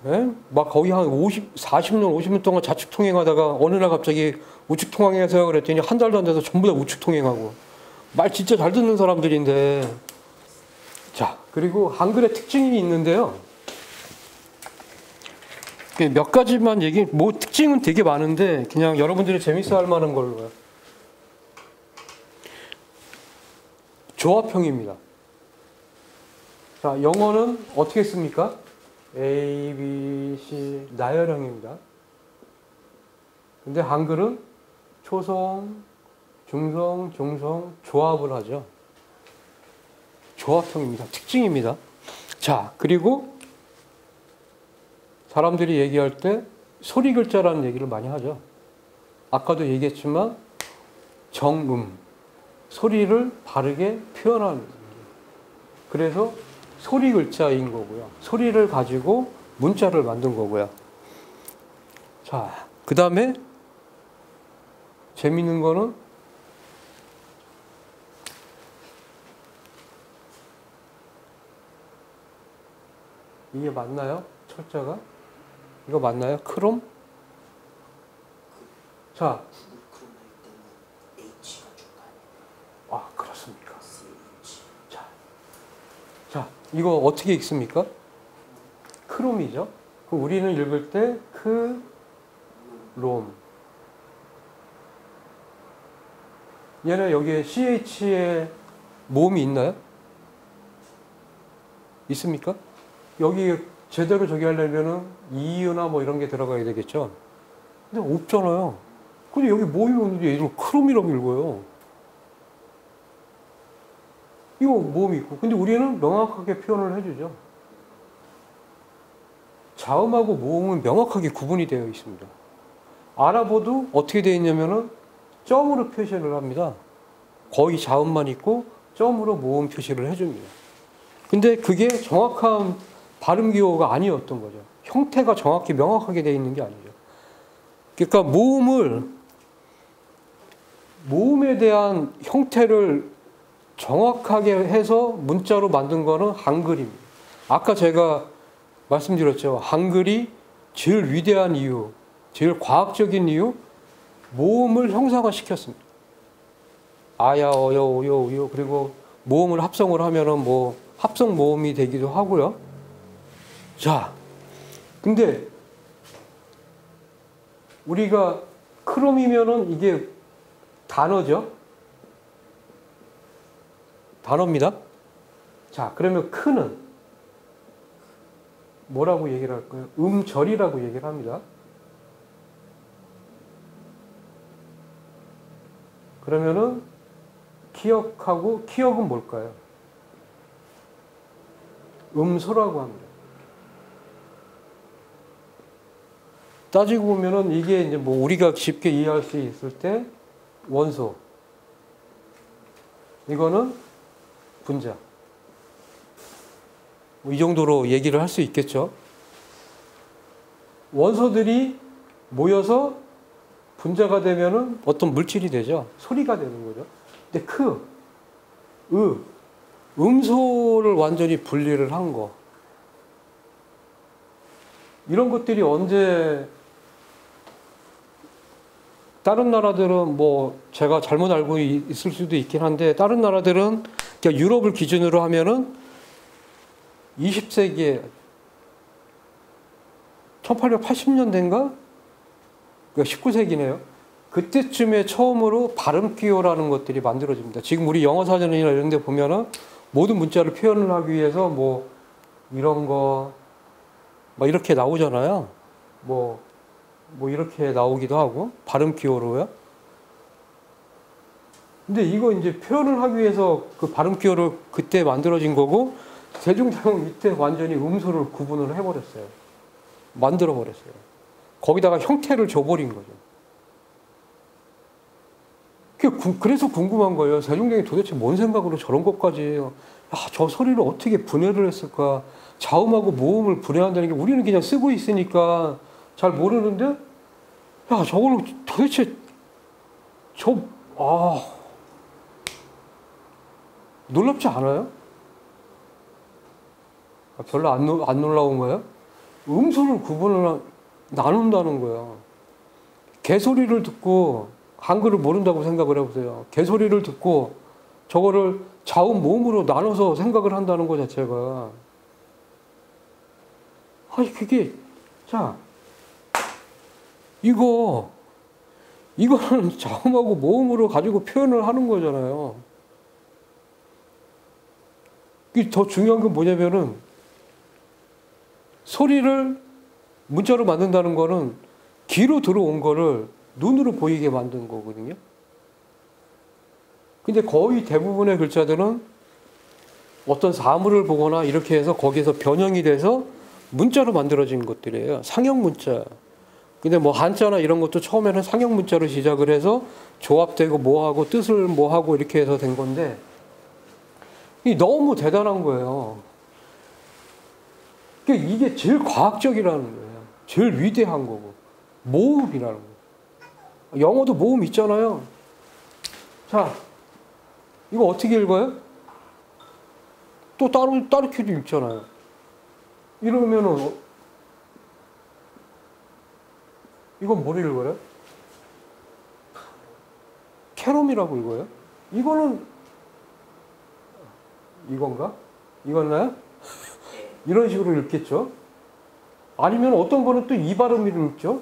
예? 막 거의 한 40년, 50년 동안 좌측 통행하다가 어느 날 갑자기 우측 통행해서 그랬더니 한 달도 안 돼서 전부 다 우측 통행하고 말 진짜 잘 듣는 사람들인데 자, 그리고 한글의 특징이 있는데요. 몇 가지만 뭐 특징은 되게 많은데 그냥 여러분들이 재밌어 할 만한 걸로요. 조합형입니다. 자, 영어는 어떻게 씁니까? A, B, C 나열형입니다. 근데 한글은 초성, 중성, 종성 조합을 하죠. 조합형입니다. 특징입니다. 자, 그리고 사람들이 얘기할 때 소리 글자라는 얘기를 많이 하죠. 아까도 얘기했지만 정음, 소리를 바르게 표현하는 거예요. 그래서 소리 글자인 거고요. 소리를 가지고 문자를 만든 거고요. 자, 그 다음에 재밌는 거는 이게 맞나요? 철자가? 이거 맞나요? 크롬? 자, 없습니까? 자, 이거 어떻게 읽습니까? 크롬이죠. 그럼 우리는 읽을 때 크롬. 얘는 여기에 CH에 모음이 있나요? 있습니까? 여기 제대로 저기 하려면은 이유나 뭐 이런 게 들어가야 되겠죠. 근데 없잖아요. 근데 여기 모음이 오는데 얘를 크롬이라고 읽어요. 이거 모음이 있고. 근데 우리는 명확하게 표현을 해주죠. 자음하고 모음은 명확하게 구분이 되어 있습니다. 아랍어도 어떻게 되어 있냐면은 점으로 표시를 합니다. 거의 자음만 있고 점으로 모음 표시를 해줍니다. 근데 그게 정확한 발음 기호가 아니었던 거죠. 형태가 정확히 명확하게 되어 있는 게 아니죠. 그러니까 모음에 대한 형태를 정확하게 해서 문자로 만든 거는 한글입니다. 아까 제가 말씀드렸죠. 한글이 제일 위대한 이유, 제일 과학적인 이유, 모음을 형상화시켰습니다. 아야, 어여, 오여, 우여, 그리고 모음을 합성을 하면은 뭐 합성 모음이 되기도 하고요. 자, 근데 우리가 크롬이면은 이게 단어죠. 단어입니다. 자, 그러면 크는 뭐라고 얘기를 할까요? 음절이라고 얘기를 합니다. 그러면은 기억은 뭘까요? 음소라고 합니다. 따지고 보면은 이게 이제 뭐 우리가 쉽게 이해할 수 있을 때 원소, 이거는 분자. 이 정도로 얘기를 할 수 있겠죠. 원소들이 모여서 분자가 되면은 어떤 물질이 되죠. 소리가 되는 거죠. 근데 음소를 완전히 분리를 한 거. 이런 것들이 언제 다른 나라들은 뭐 제가 잘못 알고 있을 수도 있긴 한데 다른 나라들은 그냥 유럽을 기준으로 하면은 20세기에 1880년대인가? 그러니까 19세기네요. 그때쯤에 처음으로 발음 기호라는 것들이 만들어집니다. 지금 우리 영어 사전이나 이런 데 보면은 모든 문자를 표현을 하기 위해서 뭐 이런 거 막 이렇게 나오잖아요. 뭐 이렇게 나오기도 하고 발음 기호로요. 근데 이거 이제 표현을 하기 위해서 그 발음 기호를 그때 만들어진 거고 세종대왕은 이때 완전히 음소를 구분을 해버렸어요. 만들어버렸어요. 거기다가 형태를 줘버린 거죠. 그래서 궁금한 거예요. 세종대왕이 도대체 뭔 생각으로 저런 것까지 저 소리를 어떻게 분해를 했을까? 자음하고 모음을 분해한다는 게 우리는 그냥 쓰고 있으니까 잘 모르는데 저걸 도대체 놀랍지 않아요? 별로 안 놀라운 거예요? 음소를 구분을 나눈다는 거예요. 개소리를 듣고 한글을 모른다고 생각을 해보세요. 개소리를 듣고 저거를 자음 모음으로 나눠서 생각을 한다는 것 자체가 그게 이거는 자음하고 모음으로 가지고 표현을 하는 거잖아요. 더 중요한 건 뭐냐면은 소리를 문자로 만든다는 거는 귀로 들어온 거를 눈으로 보이게 만든 거거든요. 근데 거의 대부분의 글자들은 어떤 사물을 보거나 이렇게 해서 거기에서 변형이 돼서 문자로 만들어진 것들이에요. 상형 문자. 근데 뭐 한자나 이런 것도 처음에는 상형 문자로 시작을 해서 조합되고 뭐하고 뜻을 뭐하고 이렇게 해서 된 건데 너무 대단한 거예요. 이게 제일 과학적이라는 거예요. 제일 위대한 거고. 모음이라는 거예요. 영어도 모음 있잖아요. 자, 이거 어떻게 읽어요? 또 따르키도 읽잖아요. 이러면은 이건 뭘 읽어요? 캐롬이라고 읽어요? 이거는 이건가? 이건가요? 네. 이런 식으로 읽겠죠. 아니면 어떤 거는 또 이 발음으로 읽죠.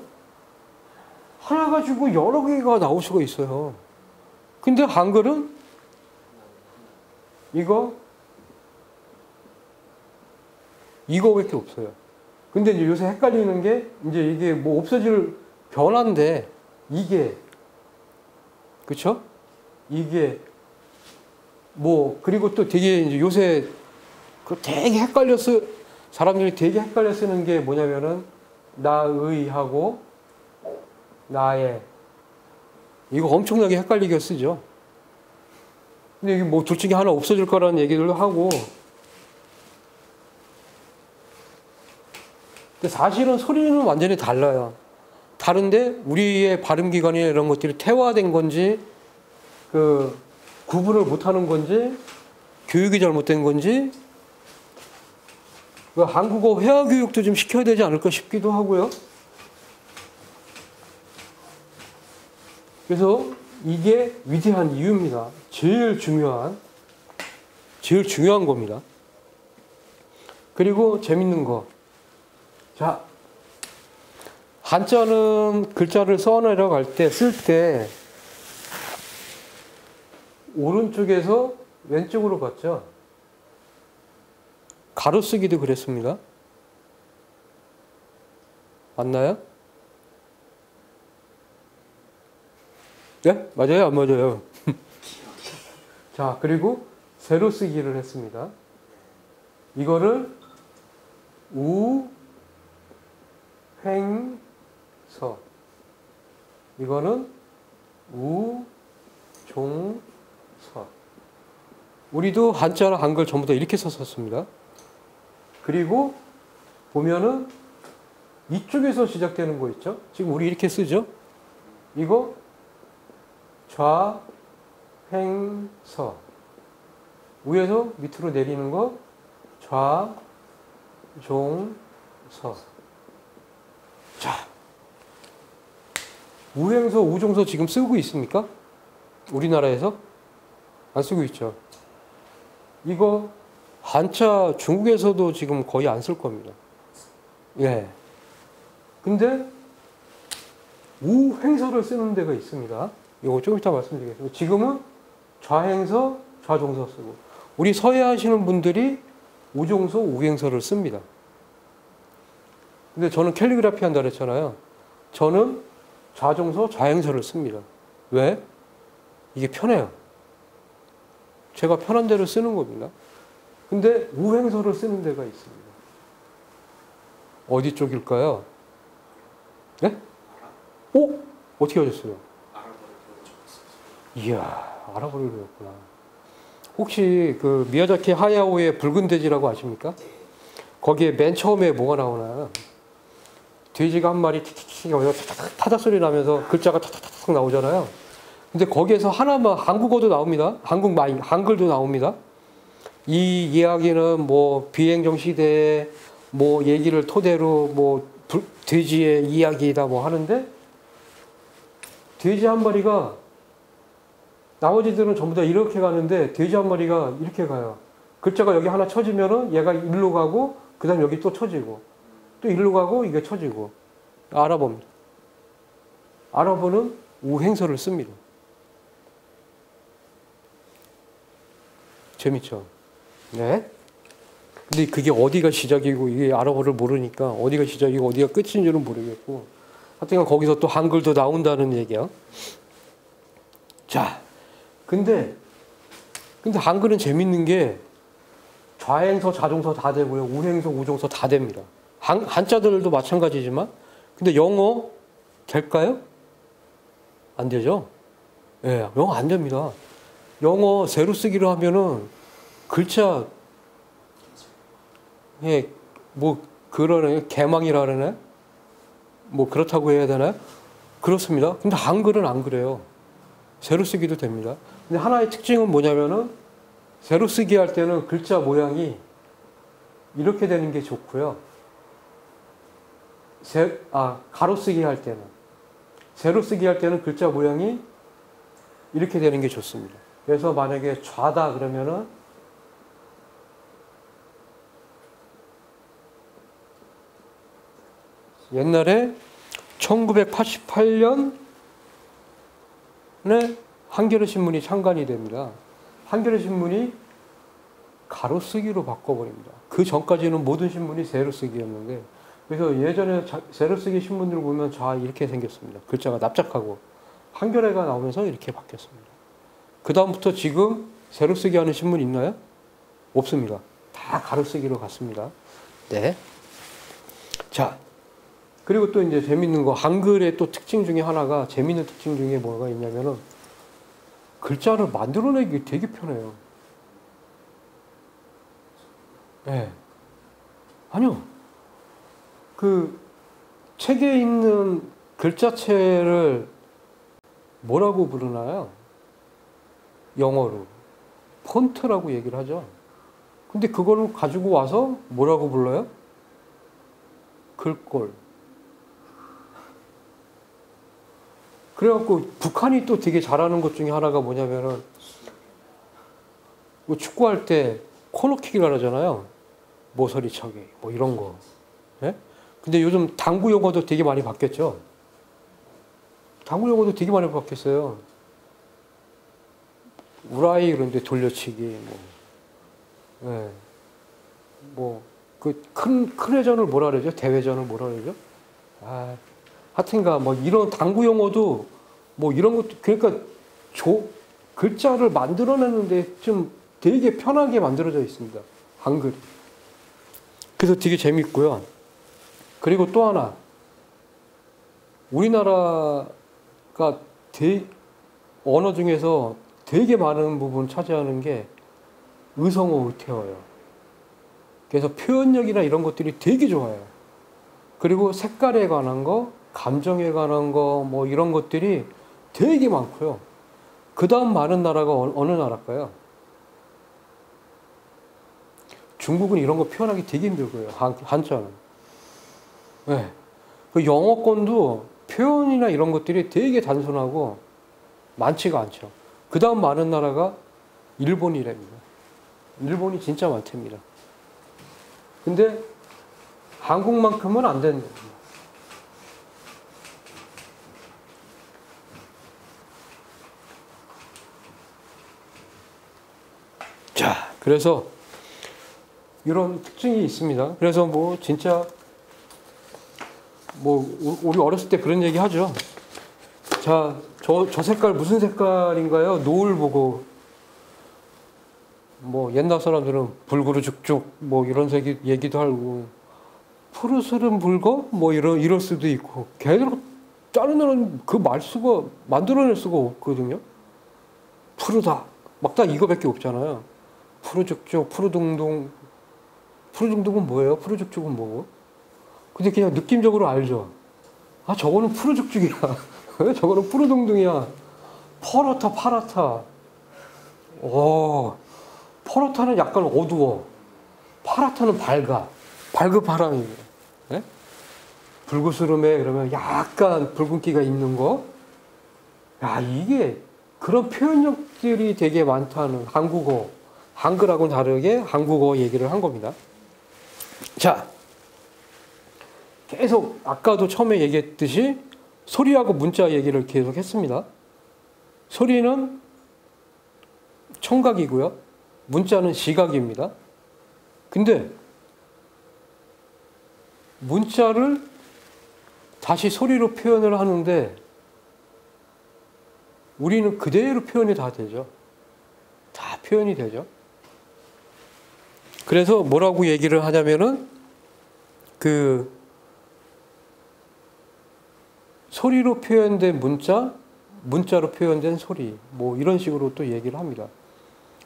하나 가지고 여러 개가 나올 수가 있어요. 근데 한글은 이거밖에 없어요. 근데 이제 요새 헷갈리는 게 이제 이게 뭐 없어질 변화인데 이게 그쵸? 이게 뭐 그리고 또 되게 이제 요새 그 되게 사람들이 되게 헷갈려 쓰는 게 뭐냐면은 나의하고 나의 이거 엄청나게 헷갈리게 쓰죠. 근데 이게 뭐 둘 중에 하나 없어질 거라는 얘기를 하고 근데 사실은 소리는 완전히 달라요. 다른데 우리의 발음기관이나 이런 것들이 태화된 건지 그 구분을 못하는 건지 교육이 잘못된 건지 그 한국어 회화 교육도 좀 시켜야 되지 않을까 싶기도 하고요. 그래서 이게 위대한 이유입니다. 제일 중요한 겁니다. 그리고 재밌는 거. 자, 한자는 글자를 써내려갈 때, 쓸 때, 오른쪽에서 왼쪽으로 갔죠. 가로쓰기도 그랬습니다. 맞나요? 네? 맞아요? 안 맞아요? 자, 그리고 세로쓰기를 했습니다. 이거를 우횡서. 이거는 우종서. 우리도 한자나 한글 전부 다 이렇게 썼었습니다. 그리고 보면은 이쪽에서 시작되는 거 있죠? 지금 우리 이렇게 쓰죠? 이거 좌횡서. 위에서 밑으로 내리는 거 좌종서. 자, 우횡서, 우종서 지금 쓰고 있습니까? 우리나라에서? 안 쓰고 있죠. 이거 한자 중국에서도 지금 거의 안 쓸 겁니다. 예. 근데 우횡서를 쓰는 데가 있습니다. 이거 조금 이따 말씀드리겠습니다. 지금은 좌행서, 좌종서 쓰고 우리 서예 하시는 분들이 우종서, 우행서를 씁니다. 근데 저는 캘리그라피 한다 그랬잖아요. 저는 좌종서, 좌행서를 씁니다. 왜? 이게 편해요. 제가 편한 대로 쓰는 겁니다. 근데 우행서를 쓰는 데가 있습니다. 어디 쪽일까요? 네? 오? 어떻게 하셨어요? 이야, 아랍어를 배웠구나. 혹시 그 미야자키 하야오의 붉은 돼지라고 아십니까? 거기에 맨 처음에 뭐가 나오나요? 돼지가 한 마리 틱틱틱 타다 소리 나면서 글자가 탁탁탁 나오잖아요. 근데 거기에서 하나만 한국어도 나옵니다. 한글도 나옵니다. 이 이야기는 뭐 비행정 시대의 뭐 얘기를 토대로 뭐 돼지의 이야기다 뭐 하는데 돼지 한 마리가 나머지들은 전부 다 이렇게 가는데 돼지 한 마리가 이렇게 가요. 글자가 여기 하나 쳐지면은 얘가 일로 가고 그 다음 여기 또 쳐지고 또 일로 가고 이게 쳐지고 아랍어입니다. 아랍어는 우행서를 씁니다. 재밌죠? 네. 근데 그게 어디가 시작이고 이게 아랍어를 모르니까 어디가 시작이고 어디가 끝인 줄은 모르겠고 하여튼 거기서 또 한글도 나온다는 얘기야. 자, 근데 한글은 재밌는 게 좌행서, 좌종서 다 되고요. 우행서, 우종서 다 됩니다. 한자들도 마찬가지지만 근데 영어 될까요? 안 되죠? 예, 네, 영어 안 됩니다. 영어 세로 쓰기로 하면은 글자 예, 뭐 그러네 개망이라 그러네 뭐 그렇다고 해야 되나요? 그렇습니다. 근데 한글은 안 그래요. 세로 쓰기도 됩니다. 근데 하나의 특징은 뭐냐면은 세로 쓰기 할 때는 글자 모양이 이렇게 되는 게 좋고요. 가로 쓰기 할 때는 세로 쓰기 할 때는 글자 모양이 이렇게 되는 게 좋습니다. 그래서 만약에 좌다 그러면은 옛날에 1988년에 한겨레 신문이 창간이 됩니다. 한겨레 신문이 가로쓰기로 바꿔버립니다. 그 전까지는 모든 신문이 세로쓰기였는데, 그래서 예전에 세로쓰기 신문들 보면 다 이렇게 생겼습니다. 글자가 납작하고. 한겨레가 나오면서 이렇게 바뀌었습니다. 그 다음부터 지금 세로쓰기 하는 신문 있나요? 없습니다. 다 가로쓰기로 갔습니다. 네. 자, 그리고 또 이제 재밌는 거, 한글의 또 특징 중에 하나가, 재밌는 특징 중에 뭐가 있냐면은, 글자를 만들어내기 되게 편해요. 네. 아니요. 그 책에 있는 글자체를 뭐라고 부르나요? 영어로. 폰트라고 얘기를 하죠. 근데 그걸 가지고 와서 뭐라고 불러요? 글꼴. 그래갖고 북한이 또 되게 잘하는 것 중에 하나가 뭐냐면은, 뭐 축구할 때 코너킥을 하잖아요. 모서리차기, 뭐 이런 거. 예? 근데 요즘 당구 용어도 되게 많이 바뀌었죠. 당구 용어도 되게 많이 바뀌었어요. 우라이 그런데 돌려치기, 뭐, 예. 뭐, 그 큰 회전을 뭐라 그러죠? 대회전을 뭐라 그러죠? 아, 하여튼가, 뭐, 이런 당구 용어도, 뭐, 이런 것도, 그러니까, 글자를 만들어내는데 좀 되게 편하게 만들어져 있습니다. 한글이. 그래서 되게 재밌고요. 그리고 또 하나. 우리나라가 언어 중에서 되게 많은 부분 차지하는 게 의성어, 의태어예요. 그래서 표현력이나 이런 것들이 되게 좋아요. 그리고 색깔에 관한 거, 감정에 관한 거, 뭐 이런 것들이 되게 많고요. 그 다음 많은 나라가 어느 나라일까요? 중국은 이런 거 표현하기 되게 힘들고요. 한자는. 네. 그 영어권도 표현이나 이런 것들이 되게 단순하고 많지가 않죠. 그 다음 많은 나라가 일본이랍니다. 일본이 진짜 많답니다. 근데 한국만큼은 안 된다. 자, 그래서 이런 특징이 있습니다. 그래서 뭐 진짜 뭐 우리 어렸을 때 그런 얘기 하죠. 자, 저 색깔 무슨 색깔인가요? 노을 보고 뭐 옛날 사람들은 불구르 죽죽 뭐 이런 색이 얘기도 하고 푸르스름 붉어 뭐 이럴 수도 있고 걔들 다른 나라는 그 말수가 만들어낼 수가 없거든요. 푸르다 막 다 이거밖에 없잖아요. 푸르죽죽 푸르둥둥 푸르둥둥은 뭐예요? 푸르죽죽은 뭐고? 근데 그냥 느낌적으로 알죠. 아 저거는 푸르죽죽이야. 저거는 푸르둥둥이야. 퍼렇다 파랗다. 퍼렇다는 약간 어두워. 파랗다는 밝아. 밝은 예? 불구스름에 그러면 약간 붉은기가 있는 거. 야 이게 그런 표현력들이 되게 많다는 한국어. 한글하고는 다르게 한국어 얘기를 한 겁니다. 자, 계속 아까도 처음에 얘기했듯이 소리하고 문자 얘기를 계속 했습니다. 소리는 청각이고요. 문자는 시각입니다. 근데 문자를 다시 소리로 표현을 하는데 우리는 그대로 표현이 다 되죠. 다 표현이 되죠. 그래서 뭐라고 얘기를 하냐면은 그 소리로 표현된 문자, 문자로 표현된 소리 뭐 이런 식으로 또 얘기를 합니다.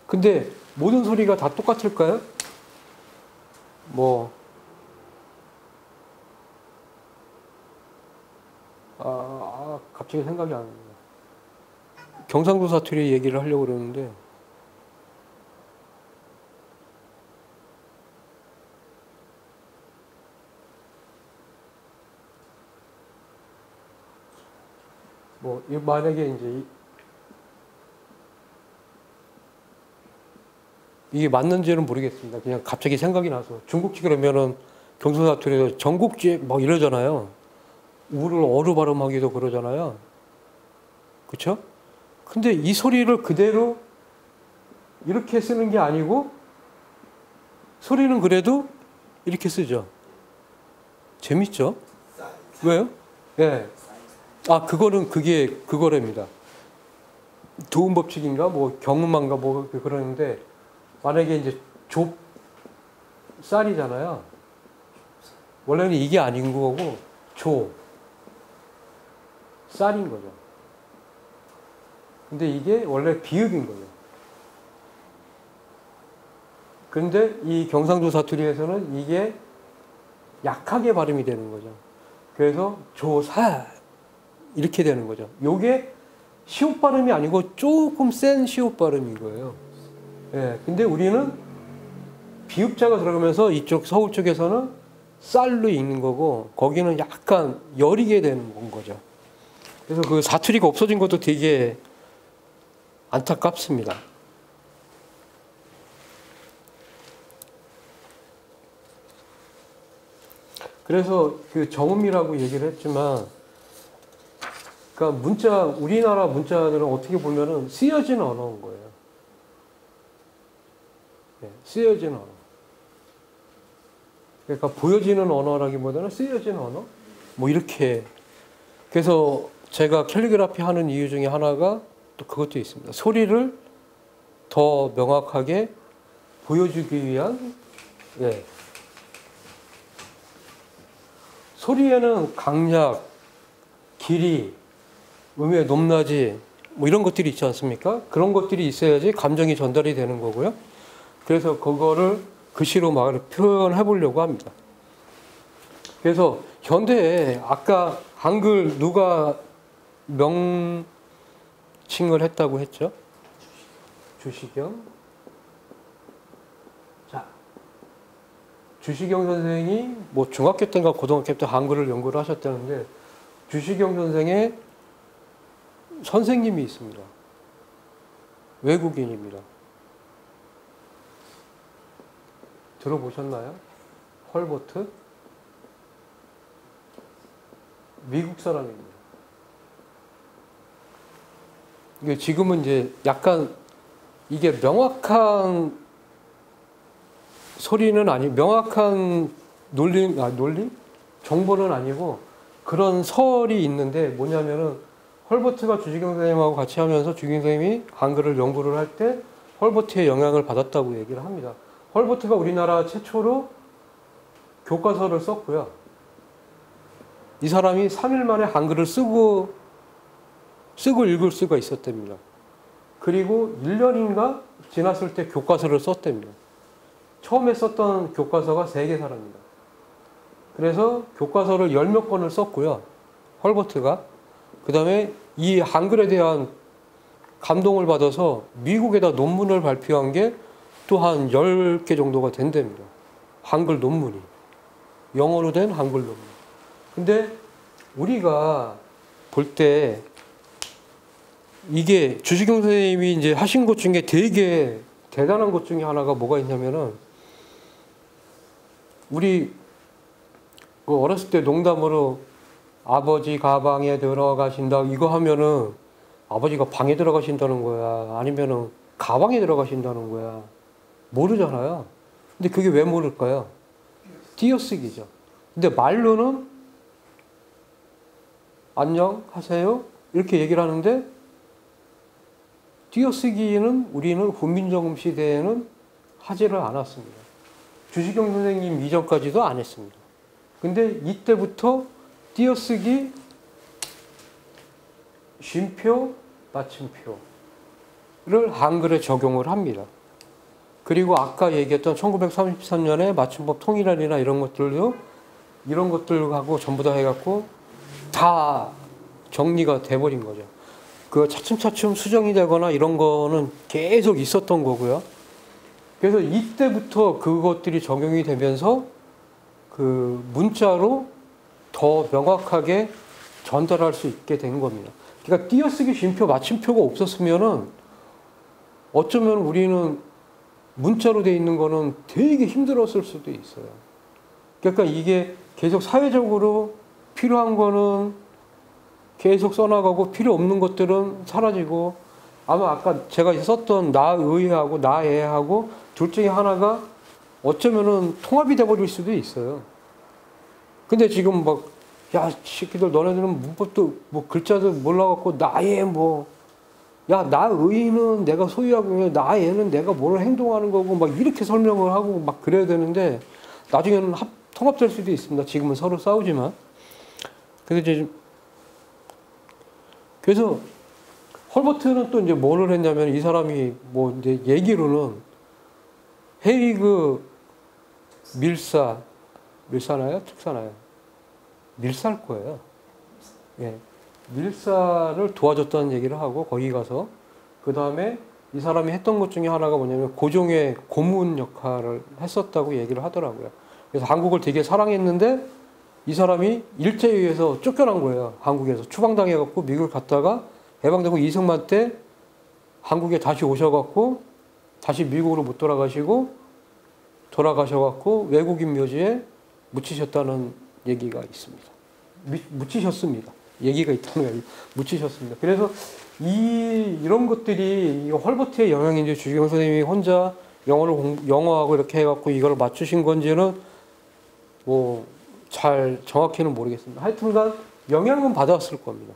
근데 모든 소리가 다 똑같을까요? 뭐 갑자기 생각이 안 납니다. 경상도 사투리 얘기를 하려고 그러는데 뭐 만약에 이제 이게 맞는지는 모르겠습니다. 그냥 갑자기 생각이 나서 중국지 그러면은 경상도 사투리에서 전국지 뭐 이러잖아요. 우를 어로 발음하기도 그러잖아요. 그렇죠? 근데 이 소리를 그대로 이렇게 쓰는 게 아니고 소리는 그래도 이렇게 쓰죠. 재밌죠? 왜요? 예. 아, 그게 그거랍니다. 도움 법칙인가 뭐 경음만가 뭐 그러는데 만약에 이제 좁쌀이잖아요. 원래는 이게 아닌 거고 쌀인 거죠. 근데 이게 원래 비읍인 거죠. 근데 이 경상도 사투리에서는 이게 약하게 발음이 되는 거죠. 그래서 조사 이렇게 되는 거죠. 요게 시옷 발음이 아니고 조금 센 시옷 발음인 거예요. 예. 근데 우리는 비읍자가 들어가면서 이쪽 서울 쪽에서는 쌀로 읽는 거고 거기는 약간 여리게 되는 거죠. 그래서 그 사투리가 없어진 것도 되게 안타깝습니다. 그래서 그 정음이라고 얘기를 했지만, 그러니까 우리나라 문자들은 어떻게 보면은 쓰여진 언어인 거예요. 네, 쓰여진 언어. 그러니까 보여지는 언어라기보다는 쓰여진 언어? 뭐 이렇게. 그래서 제가 캘리그라피 하는 이유 중에 하나가 또 그것도 있습니다. 소리를 더 명확하게 보여주기 위한, 예. 소리에는 강약, 길이, 음의 높낮이 뭐 이런 것들이 있지 않습니까? 그런 것들이 있어야지 감정이 전달이 되는 거고요. 그래서 그거를 글씨로 막 표현해 보려고 합니다. 그래서 현대에 아까 한글 누가 명칭을 했다고 했죠? 주시경. 자, 주시경 선생이 뭐 중학교 때인가 고등학교 때 한글을 연구를 하셨다는데 주시경 선생의 선생님이 있습니다. 외국인입니다. 들어보셨나요? 헐버트? 미국 사람입니다. 이게 지금은 이제 약간 이게 명확한 소리는 명확한 논리? 정보는 아니고 그런 설이 있는데 뭐냐면은 헐버트가 주시경 선생님하고 같이 하면서 주시경 선생님이 한글을 연구를 할 때 헐버트의 영향을 받았다고 얘기를 합니다. 헐버트가 우리나라 최초로 교과서를 썼고요. 이 사람이 3일 만에 한글을 쓰고 읽을 수가 있었답니다. 그리고 1년인가 지났을 때 교과서를 썼답니다. 처음에 썼던 교과서가 3개사랍니다. 그래서 교과서를 10몇 권을 썼고요. 헐버트가. 그 다음에 이 한글에 대한 감동을 받아서 미국에다 논문을 발표한 게 또 한 10개 정도가 된답니다. 한글 논문이. 영어로 된 한글 논문. 근데 우리가 볼 때 이게 주시경 선생님이 이제 하신 것 중에 되게 대단한 것 중에 하나가 뭐가 있냐면은 우리 어렸을 때 농담으로 아버지 가방에 들어가신다 이거 하면은 아버지가 방에 들어가신다는 거야 아니면은 가방에 들어가신다는 거야 모르잖아요. 근데 그게 왜 모를까요? 띄어쓰기죠. 근데 말로는 안녕하세요 이렇게 얘기를 하는데 띄어쓰기는 우리는 훈민정음 시대에는 하지를 않았습니다. 주시경 선생님 이전까지도 안 했습니다. 근데 이때부터 띄어쓰기, 쉼표, 마침표를 한글에 적용을 합니다. 그리고 아까 얘기했던 1933년에 맞춤법 통일안이나 이런 것들하고 전부 다 해갖고 다 정리가 돼버린 거죠. 그 차츰차츰 수정이 되거나 이런 거는 계속 있었던 거고요. 그래서 이때부터 그것들이 적용이 되면서 그 문자로 더 명확하게 전달할 수 있게 된 겁니다. 그러니까 띄어쓰기, 쉼표, 마침표가 없었으면은 어쩌면 우리는 문자로 돼 있는 거는 되게 힘들었을 수도 있어요. 그러니까 이게 계속 사회적으로 필요한 거는 계속 써나가고 필요 없는 것들은 사라지고 아마 아까 제가 썼던 나의하고 나애하고 둘 중에 하나가 어쩌면은 통합이 돼버릴 수도 있어요. 근데 지금 막, 야, 새끼들 너네들은 문법도 뭐 글자도 몰라갖고 나애 뭐, 야, 나의는 내가 소유하고 나애는 내가 뭘 행동하는 거고 막 이렇게 설명을 하고 막 그래야 되는데 나중에는 통합될 수도 있습니다. 지금은 서로 싸우지만. 그래서 헐버트는 또 이제 뭐를 했냐면 이 사람이 뭐 이제 얘기로는 헤이그 밀사나요? 특사나요? 밀사일 거예요. 예. 밀사를 도와줬다는 얘기를 하고 거기 가서 그 다음에 이 사람이 했던 것 중에 하나가 뭐냐면 고종의 고문 역할을 했었다고 얘기를 하더라고요. 그래서 한국을 되게 사랑했는데 이 사람이 일제에 의해서 쫓겨난 거예요. 한국에서 추방당해갖고 미국을 갔다가 해방되고 이승만 때 한국에 다시 오셔갖고 다시 미국으로 못 돌아가셔갖고 외국인 묘지에 묻히셨다는 얘기가 있습니다. 묻히셨습니다. 얘기가 있다는 게 아니고 묻히셨습니다. 그래서 이런 것들이 헐버트의 영향인지 주지경 선생님이 혼자 영어하고 이렇게 해갖고 이걸 맞추신 건지는 뭐 잘 정확히는 모르겠습니다. 하여튼간 영향은 받았을 겁니다.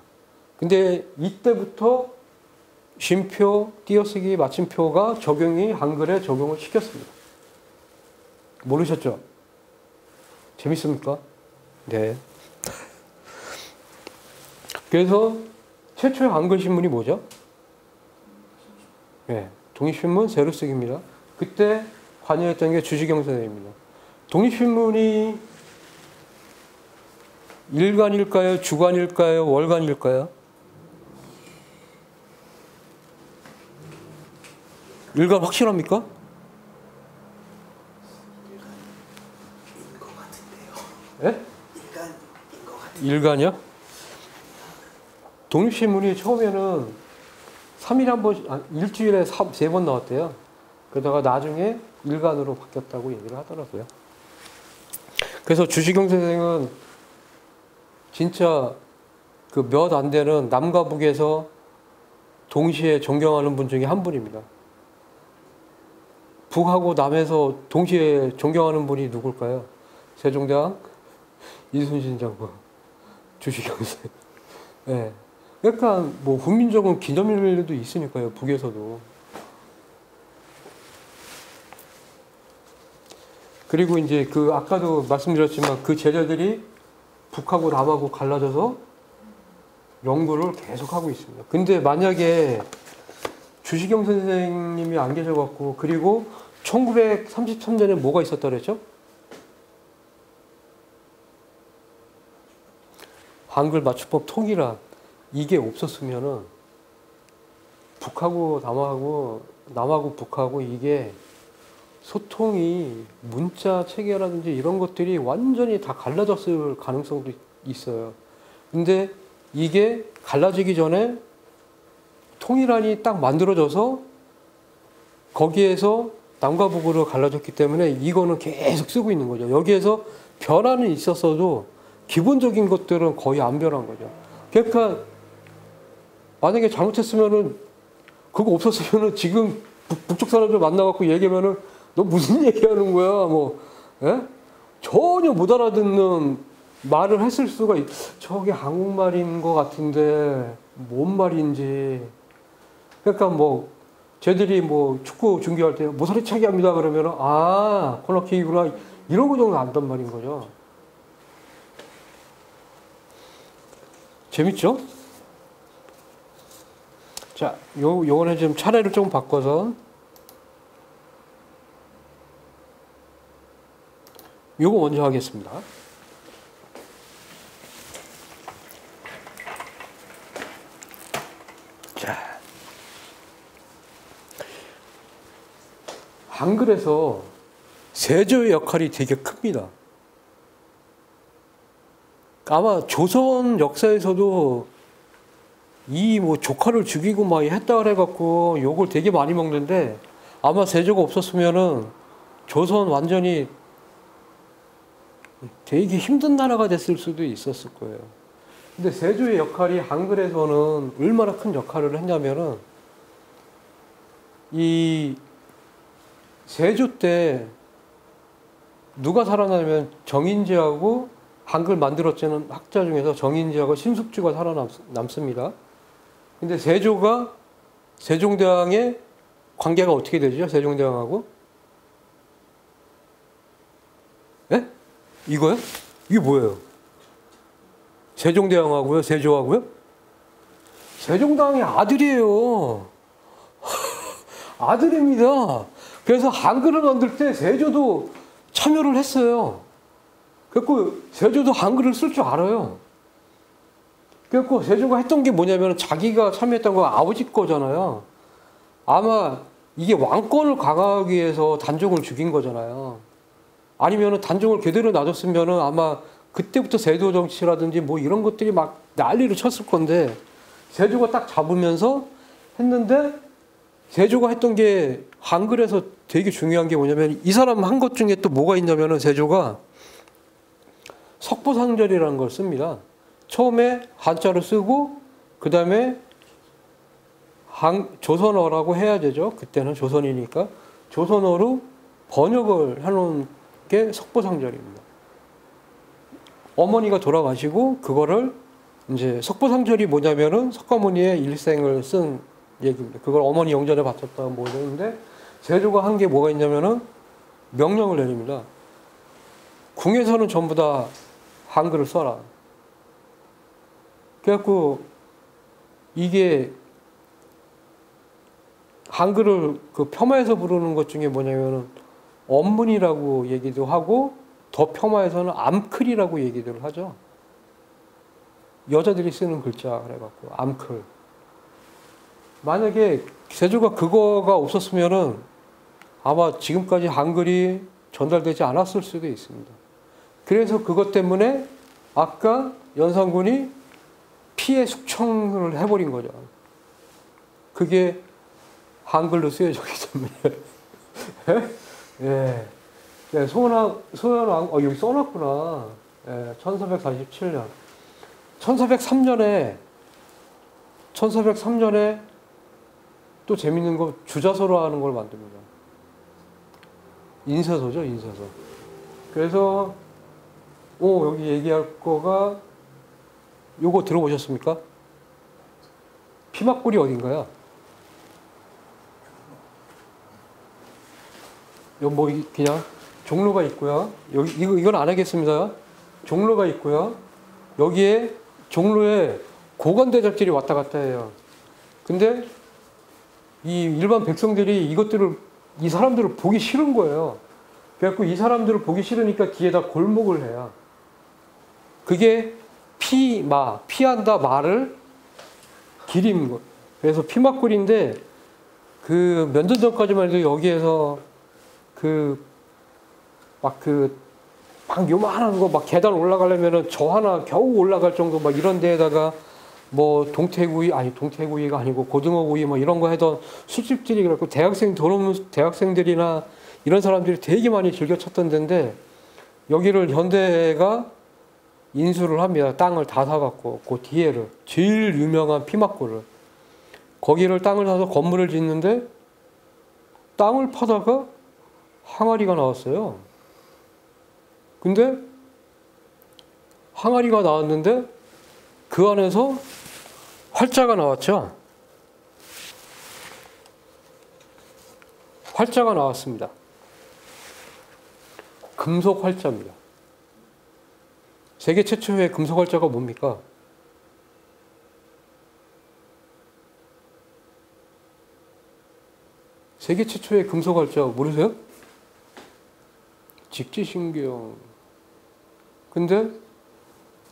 근데 이때부터 쉼표, 띄어쓰기, 마침표가 한글에 적용을 시켰습니다. 모르셨죠? 재밌습니까? 네. 그래서 최초의 한글 신문이 뭐죠? 네, 독립신문 세로쓰기입니다. 그때 관여했던 게 주지경 선생님입니다. 독립신문이 일간일까요? 주간일까요? 월간일까요? 일간 확실합니까? 일간인 것 같은데요. 예? 일간인 것 같은데. 일간이요? 독립신문이 처음에는 3일에 한 번, 일주일에 3번 나왔대요. 그러다가 나중에 일간으로 바뀌었다고 얘기를 하더라고요. 그래서 주시경 선생은 진짜 그 몇 안 되는 남과 북에서 동시에 존경하는 분 중에 한 분입니다. 북하고 남에서 동시에 존경하는 분이 누굴까요? 세종대왕, 이순신 장군, 주시경 선생. 네. 약간 뭐 훈민정음 기념일도 있으니까요. 북에서도. 그리고 이제 그 아까도 말씀드렸지만 그 제자들이 북하고 남하고 갈라져서 연구를 계속하고 있습니다. 근데 만약에 주시경 선생님이 안 계셔갖고 그리고 1933년에 뭐가 있었다 그랬죠? 한글 맞춤법 통일안 이게 없었으면은 북하고 남하고 북하고 이게 소통이 문자 체계라든지 이런 것들이 완전히 다 갈라졌을 가능성도 있어요. 근데 이게 갈라지기 전에 통일안이 딱 만들어져서 거기에서 남과 북으로 갈라졌기 때문에 이거는 계속 쓰고 있는 거죠. 여기에서 변화는 있었어도 기본적인 것들은 거의 안 변한 거죠. 그러니까 만약에 잘못했으면은 그거 없었으면은 지금 북쪽 사람들 만나갖고 얘기하면은 너 무슨 얘기하는 거야? 뭐 예? 전혀 못 알아듣는 말을 했을 수가 저게 한국말인 것 같은데 뭔 말인지. 그러니까 뭐 쟤들이 뭐 축구 중계할 때 모서리 차기 합니다 그러면은 아 코너킥이구나 이런 거 정도 안단 말인 거죠. 재밌죠? 자, 요거는 좀 차례를 좀 바꿔서 요거 먼저 하겠습니다. 자, 한글에서 세조의 역할이 되게 큽니다. 아마 조선 역사에서도 이 뭐 조카를 죽이고 막 했다 그래갖고 욕을 되게 많이 먹는데 아마 세조가 없었으면은 조선 완전히 되게 힘든 나라가 됐을 수도 있었을 거예요. 근데 세조의 역할이 한글에서는 얼마나 큰 역할을 했냐면은 이 세조 때 누가 살아나면 정인지하고 한글 만들었지는 학자 중에서 정인지하고 신숙주가 살아남습니다. 근데 세조가 세종대왕의 관계가 어떻게 되죠? 세종대왕하고? 예? 이거요? 이게 뭐예요? 세종대왕하고요? 세조하고요? 세종대왕의 아들이에요. 아들입니다. 그래서 한글을 만들 때 세조도 참여를 했어요. 그래서 세조도 한글을 쓸 줄 알아요. 그래서 세조가 했던 게 뭐냐면 자기가 참여했던 거 아버지 거잖아요. 아마 이게 왕권을 강화하기 위해서 단종을 죽인 거잖아요. 아니면 단종을 그대로 놔뒀으면 아마 그때부터 세조 정치라든지 뭐 이런 것들이 막 난리를 쳤을 건데 세조가 딱 잡으면서 했는데 세조가 했던 게 한글에서 되게 중요한 게 뭐냐면 이 사람 한 것 중에 또 뭐가 있냐면은 세조가 석보상절이라는 걸 씁니다. 처음에 한자로 쓰고 그 다음에 조선어라고 해야 되죠. 그때는 조선이니까 조선어로 번역을 해놓은 게 석보상절입니다. 어머니가 돌아가시고 그거를 이제 석보상절이 뭐냐면은 석가모니의 일생을 쓴 얘기입니다. 그걸 어머니 영전에 바쳤다 뭐 이러는데 세조가 한 게 뭐가 있냐면은 명령을 내립니다. 궁에서는 전부 다 한글을 써라. 그래갖고 이게 한글을 그 폄하해서 부르는 것 중에 뭐냐면은 언문이라고 얘기도 하고 더 폄하해서는 암클이라고 얘기를 하죠. 여자들이 쓰는 글자 그래갖고 암클. 만약에 세조가 그거가 없었으면은 아마 지금까지 한글이 전달되지 않았을 수도 있습니다. 그래서 그것 때문에 아까 연산군이 피해 숙청을 해버린 거죠. 그게 한글로 쓰여졌기 때문에. 예. 예, 소현왕, 여기 써놨구나. 예, 1447년. 1403년에 또 재밌는 거 주자서로 하는 걸 만듭니다. 인사서죠, 인사서. 그래서, 여기 얘기할 거가, 요거 들어보셨습니까? 피막골이 어딘가요? 뭐, 그냥, 종로가 있고요. 여기, 이건 안 하겠습니다. 종로가 있고요. 여기에, 종로에 고관대작들이 왔다 갔다 해요. 근데, 이 일반 백성들이 이 사람들을 보기 싫은 거예요. 그래갖고 이 사람들을 보기 싫으니까 뒤에다 골목을 해요. 그게 피한다 말을 기린 거. 그래서 피막골인데 그 몇 년 전까지만 해도 여기에서 막 요만한 거 막 계단 올라가려면은 저 하나 겨우 올라갈 정도 막 이런 데에다가 뭐 동태구이가 아니고 고등어구이 뭐 이런 거 해던 술집들이 그렇고 대학생들이나 이런 사람들이 되게 많이 즐겨 찾던 데인데 여기를 현대가 인수를 합니다. 땅을 다 사갖고 그 뒤에를 제일 유명한 피막골을 거기를 땅을 사서 건물을 짓는데 땅을 파다가 항아리가 나왔어요. 근데 항아리가 나왔는데 그 안에서 활자가 나왔죠. 활자가 나왔습니다. 금속 활자입니다. 세계 최초의 금속 활자가 뭡니까? 세계 최초의 금속 활자 모르세요? 직지신경. 근데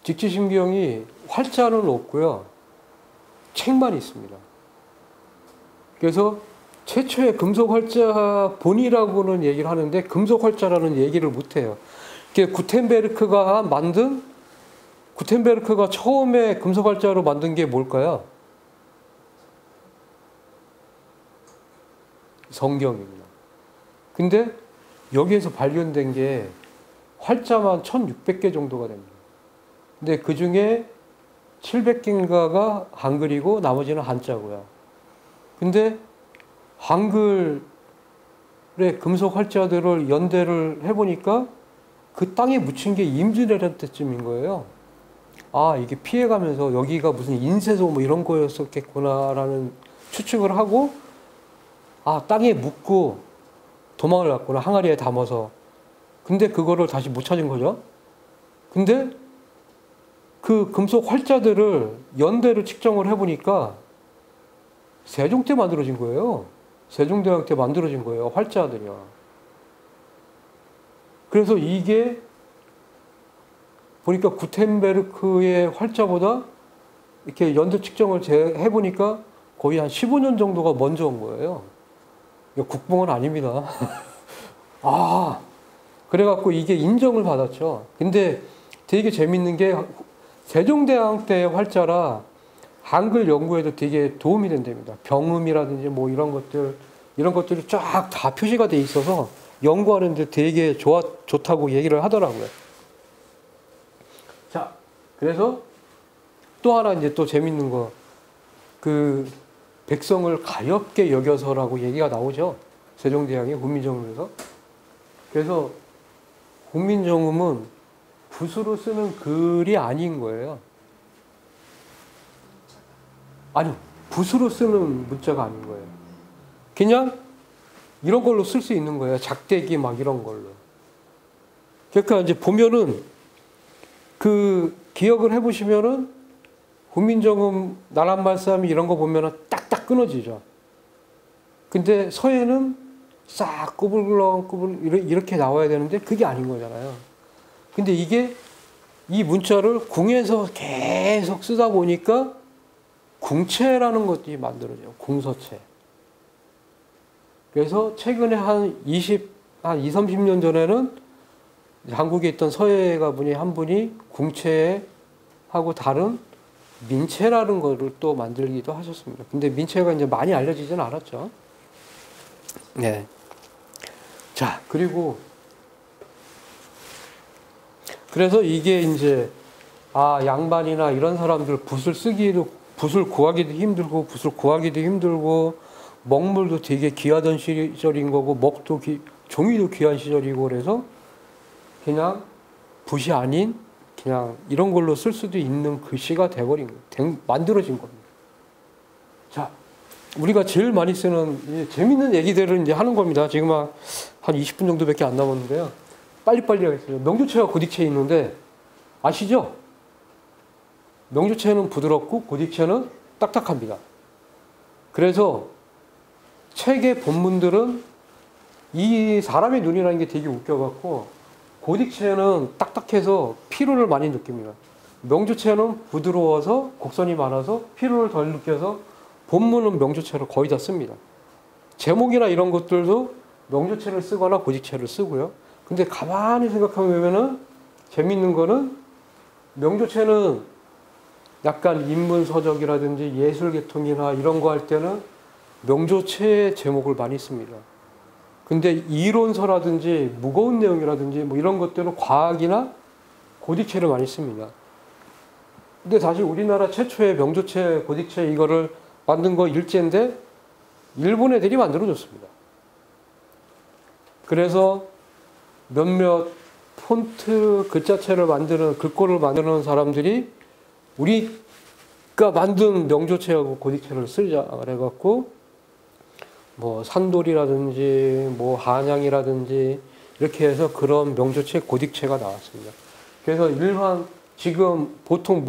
직지신경이 활자는 없고요. 책만 있습니다. 그래서 최초의 금속 활자 본이라고는 얘기를 하는데 금속 활자라는 얘기를 못해요. 구텐베르크가 처음에 금속 활자로 만든 게 뭘까요? 성경입니다. 근데 여기에서 발견된 게 활자만 1600개 정도가 됩니다. 근데 그 중에 700개인가가 한글이고 나머지는 한자고요. 근데 한글의 금속 활자들을 연대를 해보니까 그 땅에 묻힌 게 임진왜란 때쯤인 거예요. 아, 이게 피해가면서 여기가 무슨 인쇄소 뭐 이런 거였었겠구나라는 추측을 하고, 아, 땅에 묻고 도망을 갔구나. 항아리에 담아서. 근데 그거를 다시 못 찾은 거죠. 근데 그 금속 활자들을 연대를 측정을 해보니까 세종 때 만들어진 거예요. 세종대왕 때 만들어진 거예요. 활자들이요. 그래서 이게 보니까 구텐베르크의 활자보다 이렇게 연대 측정을 해보니까 거의 한 15년 정도가 먼저 온 거예요. 국뽕은 아닙니다. 아, 그래갖고 이게 인정을 받았죠. 근데 되게 재밌는 게 세종대왕 때의 활자라 한글 연구에도 되게 도움이 된답니다. 병음이라든지 뭐 이런 것들이 쫙 다 표시가 돼 있어서 연구하는데 되게 좋다고 얘기를 하더라고요. 자, 그래서 또 하나 이제 또 재밌는 거, 그 백성을 가엾게 여겨서라고 얘기가 나오죠. 세종대왕이 훈민정음에서. 그래서 훈민정음은 붓으로 쓰는 글이 아닌 거예요. 아니요, 붓으로 쓰는 문자가 아닌 거예요. 그냥 이런 걸로 쓸 수 있는 거예요. 작대기 막 이런 걸로. 그러니까 이제 보면은 그 기억을 해보시면은 훈민정음 나란말씀 이런 거 보면은 딱딱 끊어지죠. 근데 서예는 싹 꾸불렁꾸불 이렇게 나와야 되는데 그게 아닌 거잖아요. 근데 이게 이 문자를 궁에서 계속 쓰다 보니까 궁체라는 것들이 만들어져요. 궁서체. 그래서 최근에 한 20, 30년 전에는 한국에 있던 서예가 한 분이 궁체하고 다른 민체라는 거를 또 만들기도 하셨습니다. 근데 민체가 이제 많이 알려지진 않았죠. 네. 자, 그리고 그래서 이게 이제 양반이나 이런 사람들 붓을 구하기도 힘들고 먹물도 되게 귀하던 시절인 거고 종이도 귀한 시절이고 그래서 그냥 붓이 아닌 그냥 이런 걸로 쓸 수도 있는 글씨가 만들어진 겁니다. 자, 우리가 제일 많이 쓰는 재밌는 얘기들을 이제 하는 겁니다. 지금 한 20분 정도밖에 안 남았는데요. 빨리빨리 하겠습니다. 명조체와 고딕체 있는데 아시죠? 명조체는 부드럽고 고딕체는 딱딱합니다. 그래서 책의 본문들은 이 사람의 눈이라는 게 되게 웃겨갖고 고딕체는 딱딱해서 피로를 많이 느낍니다. 명조체는 부드러워서 곡선이 많아서 피로를 덜 느껴서 본문은 명조체를 거의 다 씁니다. 제목이나 이런 것들도 명조체를 쓰거나 고딕체를 쓰고요. 근데 가만히 생각해보면은 재밌는 거는 명조체는 약간 인문서적이라든지 예술계통이나 이런 거 할 때는 명조체의 제목을 많이 씁니다. 근데 이론서라든지 무거운 내용이라든지 뭐 이런 것들은 과학이나 고딕체를 많이 씁니다. 근데 사실 우리나라 최초의 명조체, 고딕체 이거를 만든 거 일제인데 일본 애들이 만들어줬습니다. 그래서 몇몇 폰트 글자체를 글꼴을 만드는 사람들이 우리가 만든 명조체하고 고딕체를 쓰자 그래갖고 뭐 산돌이라든지 뭐 한양이라든지 이렇게 해서 그런 명조체 고딕체가 나왔습니다. 그래서 지금 보통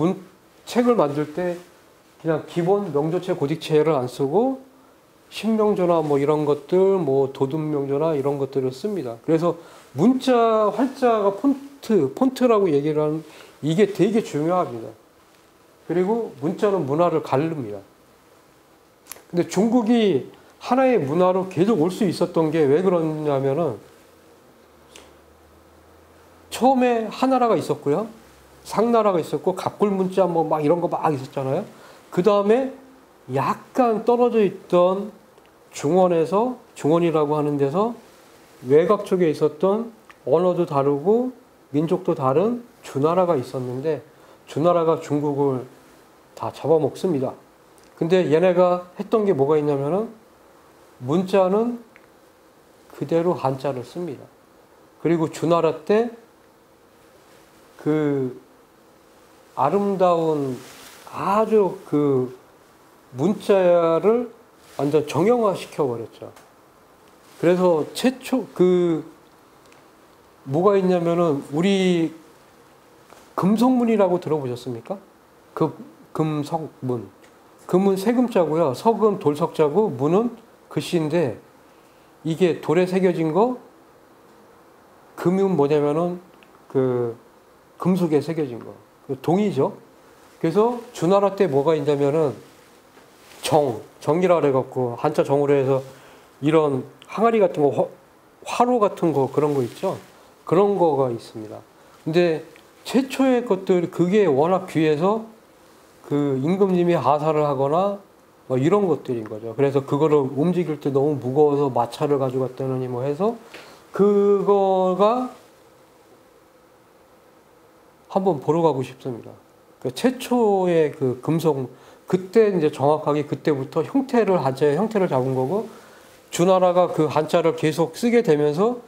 책을 만들 때 그냥 기본 명조체 고딕체를 안 쓰고 신명조나 뭐 이런 것들, 뭐 도둠명조나 이런 것들을 씁니다. 그래서 문자, 활자가 폰트라고 얘기를 하는 이게 되게 중요합니다. 그리고 문자는 문화를 가릅니다. 근데 중국이 하나의 문화로 계속 올 수 있었던 게 왜 그러냐면은 처음에 하나라가 있었고요. 상나라가 있었고 갑굴 문자 뭐 막 이런 거 막 있었잖아요. 그 다음에 약간 떨어져 있던 중원이라고 하는 데서 외곽 쪽에 있었던 언어도 다르고 민족도 다른 주나라가 있었는데 주나라가 중국을 다 잡아먹습니다. 근데 얘네가 했던 게 뭐가 있냐면은 문자는 그대로 한자를 씁니다. 그리고 주나라 때 그 아름다운 아주 그 문자를 완전 정형화 시켜버렸죠. 그래서 최초 그 뭐가 있냐면은 우리 금속문이라고 들어보셨습니까? 금석문. 금은 세금자고요. 석은 돌석자고 문은 글씨인데 이게 돌에 새겨진 거 금은 뭐냐면은 그 금속에 새겨진 거. 그 동이죠. 그래서 주나라 때 뭐가 있냐면은 정이라 그래갖고 한자 정으로 해서 이런 항아리 같은 거, 화로 같은 거 그런 거 있죠. 그런 거가 있습니다. 근데 최초의 것들 그게 워낙 귀해서 그 임금님이 하사를 하거나 뭐 이런 것들인 거죠. 그래서 그거를 움직일 때 너무 무거워서 마차를 가져갔다느니 뭐 해서 그거가 한번 보러 가고 싶습니다. 그 최초의 그 금속 그때 이제 정확하게 그때부터 한자의 형태를 잡은 거고 주나라가 그 한자를 계속 쓰게 되면서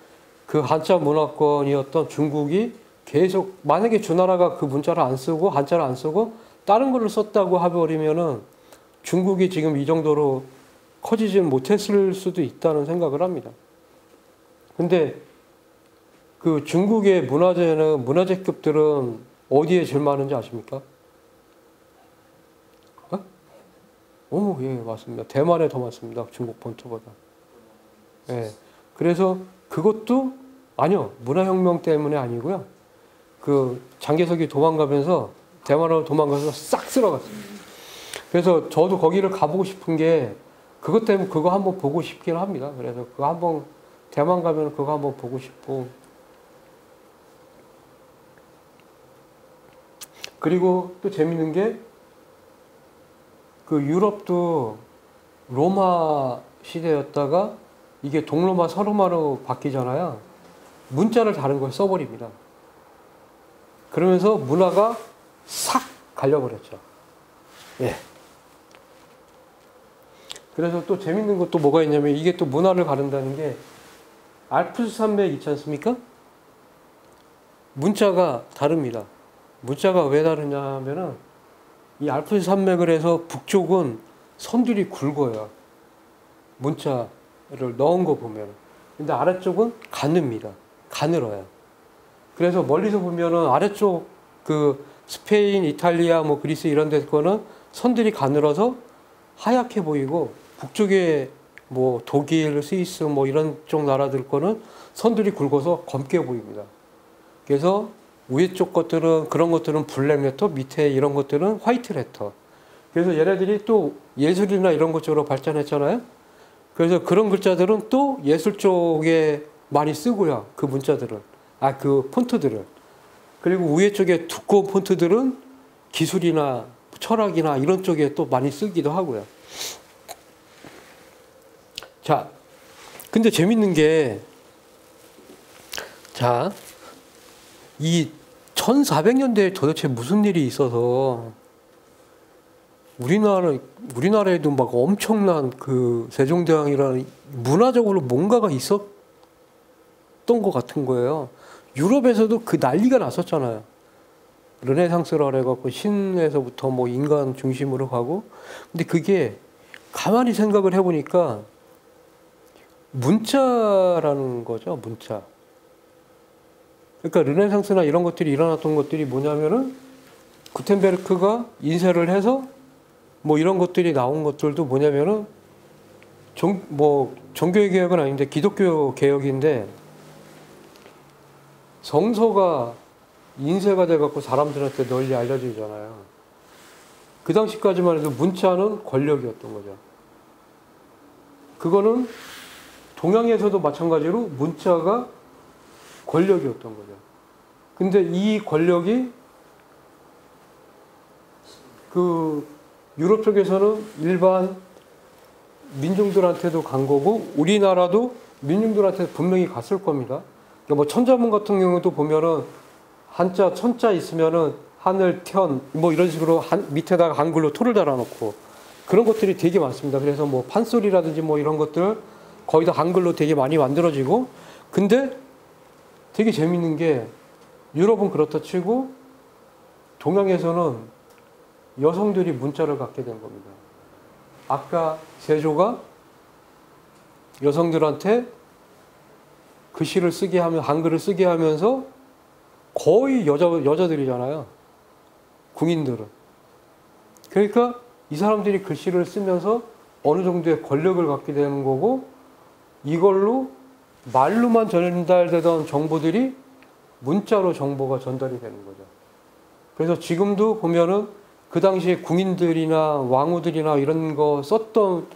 그 한자 문화권이었던 중국이 계속 만약에 주나라가 그 문자를 안 쓰고 한자를 안 쓰고 다른 거를 썼다고 해버리면은 중국이 지금 이 정도로 커지지 못했을 수도 있다는 생각을 합니다. 근데 그 중국의 문화재급들은 어디에 제일 많은지 아십니까? 예, 맞습니다. 대만에 더 많습니다. 중국 본토보다. 예. 그래서 그것도 아니요. 문화혁명 때문에 아니고요. 그 장개석이 도망가면서 대만으로 도망가서 싹 쓸어갔습니다. 그래서 저도 거기를 가보고 싶은 게 그것 때문에 그거 한번 보고 싶긴 합니다. 그래서 그거 한번 대만 가면 그거 한번 보고 싶고 그리고 또 재밌는 게 그 유럽도 로마 시대였다가 이게 동로마 서로마로 바뀌잖아요. 문자를 다른 걸 써버립니다. 그러면서 문화가 싹 갈려버렸죠. 예. 그래서 또 재밌는 것도 뭐가 있냐면 이게 또 문화를 가른다는 게 알프스 산맥 있지 않습니까? 문자가 다릅니다. 문자가 왜 다르냐 하면은 이 알프스 산맥을 해서 북쪽은 선들이 굵어요. 문자를 넣은 거 보면. 근데 아래쪽은 가늡니다. 가늘어요. 그래서 멀리서 보면은 아래쪽 그 스페인, 이탈리아, 뭐 그리스 이런 데 거는 선들이 가늘어서 하얗게 보이고 북쪽에 뭐 독일, 스위스 뭐 이런 쪽 나라들 거는 선들이 굵어서 검게 보입니다. 그래서 위에 쪽 것들은 그런 것들은 블랙 레터, 밑에 이런 것들은 화이트 레터. 그래서 얘네들이 또 예술이나 이런 것 쪽으로 발전했잖아요. 그래서 그런 글자들은 또 예술 쪽에 많이 쓰고요. 그 문자들은. 그 폰트들은. 그리고 위에 쪽에 두꺼운 폰트들은 기술이나 철학이나 이런 쪽에 또 많이 쓰기도 하고요. 자, 근데 재밌는 게, 자, 이 1400년대에 도대체 무슨 일이 있어서 우리나라에도 막 엄청난 그 세종대왕이라는 문화적으로 뭔가가 있었던 것 같은 거예요. 유럽에서도 그 난리가 났었잖아요. 르네상스라 해갖고 신에서부터 뭐 인간 중심으로 가고. 근데 그게 가만히 생각을 해보니까 문자라는 거죠, 문자. 그러니까 르네상스나 이런 것들이 일어났던 것들이 뭐냐면은 구텐베르크가 인쇄를 해서 뭐 이런 것들이 나온 것들도 뭐냐면은 종교의 개혁은 아닌데 기독교 개혁인데 성서가 인쇄가 돼갖고 사람들한테 널리 알려지잖아요. 그 당시까지만 해도 문자는 권력이었던 거죠. 그거는 동양에서도 마찬가지로 문자가 권력이었던 거죠. 근데 이 권력이 그 유럽 쪽에서는 일반 민중들한테도 간 거고 우리나라도 민중들한테 분명히 갔을 겁니다. 그러니까 뭐 천자문 같은 경우도 보면은 한자, 천자 있으면은 하늘, 천, 뭐 이런 식으로 밑에다가 한글로 토를 달아놓고 그런 것들이 되게 많습니다. 그래서 뭐 판소리라든지 뭐 이런 것들 거의 다 한글로 되게 많이 만들어지고 근데 되게 재밌는 게 유럽은 그렇다 치고 동양에서는 여성들이 문자를 갖게 된 겁니다. 아까 세조가 여성들한테 글씨를 쓰게 하면 한글을 쓰게 하면서 거의 여자들이잖아요. 궁인들은. 그러니까 이 사람들이 글씨를 쓰면서 어느 정도의 권력을 갖게 되는 거고 이걸로 말로만 전달되던 정보들이 문자로 정보가 전달이 되는 거죠. 그래서 지금도 보면은 그 당시에 궁인들이나 왕후들이나 이런 거 썼던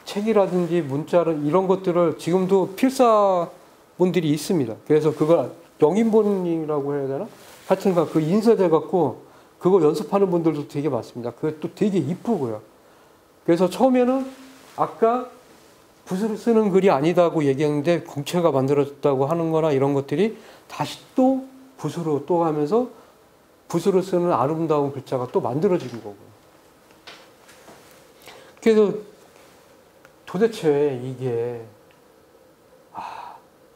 책이라든지 문자를 이런 것들을 지금도 필사본들이 있습니다. 그래서 그걸 영인본이라고 해야 되나? 하여튼간 그 인쇄돼 갖고 그거 연습하는 분들도 되게 많습니다. 그것도 되게 이쁘고요. 그래서 처음에는 아까 붓으로 쓰는 글이 아니다고 얘기했는데 궁체가 만들어졌다고 하는 거나 이런 것들이 다시 또 붓으로 또 하면서 붓으로 쓰는 아름다운 글자가 또 만들어진 거고요. 그래서 도대체 이게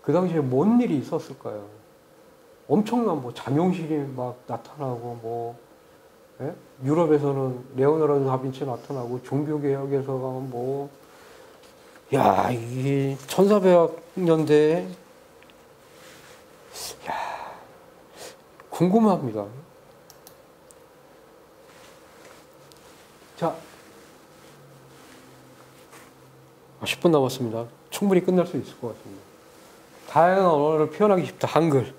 그 당시에 뭔 일이 있었을까요? 엄청난 뭐 장용실이 막 나타나고 뭐 예? 유럽에서는 레오나르도 다빈치 나타나고 종교개혁에서가 뭐 야, 이게 1400년대에 야, 궁금합니다. 자, 10분 남았습니다. 충분히 끝날 수 있을 것 같습니다. 다양한 언어를 표현하기 쉽다. 한글.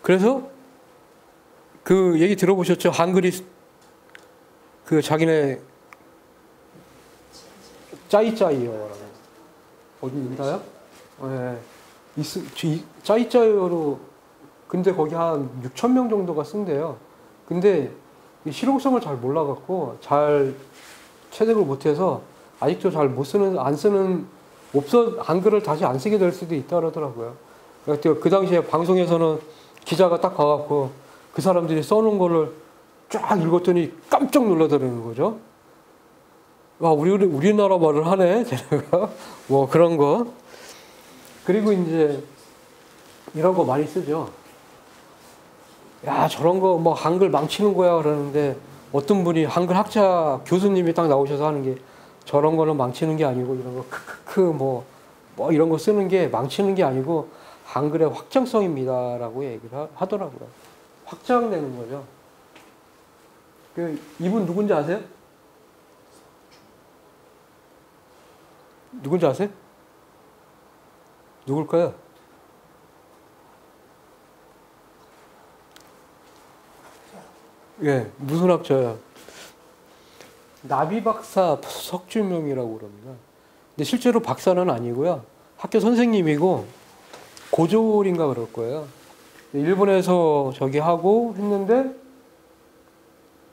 그래서 그 얘기 들어보셨죠? 한글이 그 자기네 짜이짜이어라고 어디 있나요? 네. 짜이짜이어로 근데 거기 한 6천 명 정도가 쓴대요. 근데 실용성을 잘 몰라갖고 잘 체득을 못해서 아직도 잘 못 쓰는 안 쓰는 한글을 다시 안 쓰게 될 수도 있다 그러더라고요. 그 당시에 방송에서는 기자가 딱 가갖고 그 사람들이 써놓은 거를 쫙 읽었더니 깜짝 놀라더라는 거죠. 와, 우리나라 말을 하네, 쟤네가. 뭐 그런 거. 그리고 이제 이런 거 많이 쓰죠. 야, 저런 거 뭐 한글 망치는 거야 그러는데 어떤 분이 한글 학자 교수님이 딱 나오셔서 하는 게 저런 거는 망치는 게 아니고 이런 거 크크크 뭐 이런 거 쓰는 게 망치는 게 아니고 한글의 확장성입니다라고 얘기를 하더라고요. 확장되는 거죠. 이분 누군지 아세요? 누군지 아세요? 누굴까요? 예, 무슨 학자야? 나비 박사 석주명이라고 그럽니다. 근데 실제로 박사는 아니고요. 학교 선생님이고 고졸인가 그럴 거예요. 일본에서 저기 하고 했는데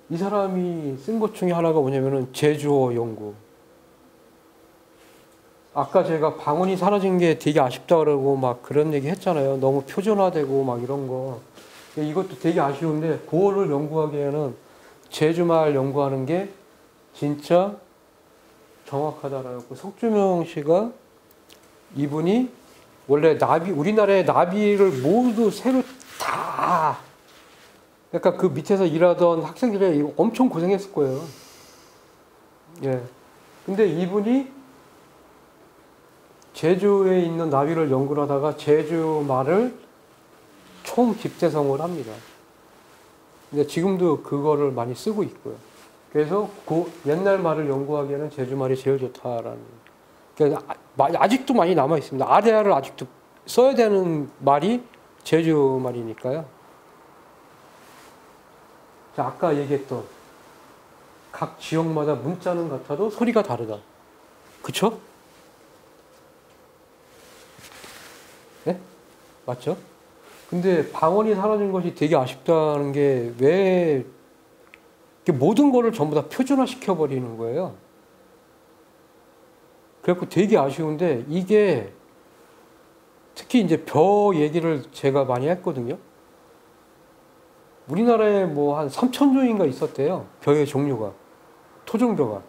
이 사람이 쓴 것 중에 하나가 뭐냐면은 제주어 연구. 아까 제가 방언이 사라진 게 되게 아쉽다 그러고 막 그런 얘기 했잖아요. 너무 표준화되고 막 이런 거. 이것도 되게 아쉬운데 그거를 연구하기에는 제주말 연구하는 게 진짜 정확하다라고. 석주명 씨가 이분이 원래 우리나라의 나비를 모두 새로 다 그러니까 그 밑에서 일하던 학생들이 엄청 고생했을 거예요. 예. 근데 이분이 제주에 있는 나비를 연구를 하다가 제주 말을 총집대성을 합니다. 근데 지금도 그거를 많이 쓰고 있고요. 그래서 그 옛날 말을 연구하기에는 제주 말이 제일 좋다라는. 그러니까 아직도 많이 남아 있습니다. 아래아를 아직도 써야 되는 말이 제주 말이니까요. 자, 아까 얘기했던 각 지역마다 문자는 같아도 소리가 다르다. 그쵸? 네? 맞죠? 근데 방언이 사라진 것이 되게 아쉽다는 게 왜 모든 거를 전부 다 표준화 시켜버리는 거예요. 그래갖고 되게 아쉬운데 이게 특히 이제 벼 얘기를 제가 많이 했거든요. 우리나라에 뭐 한 3천 종인가 있었대요. 벼의 종류가. 토종벼가.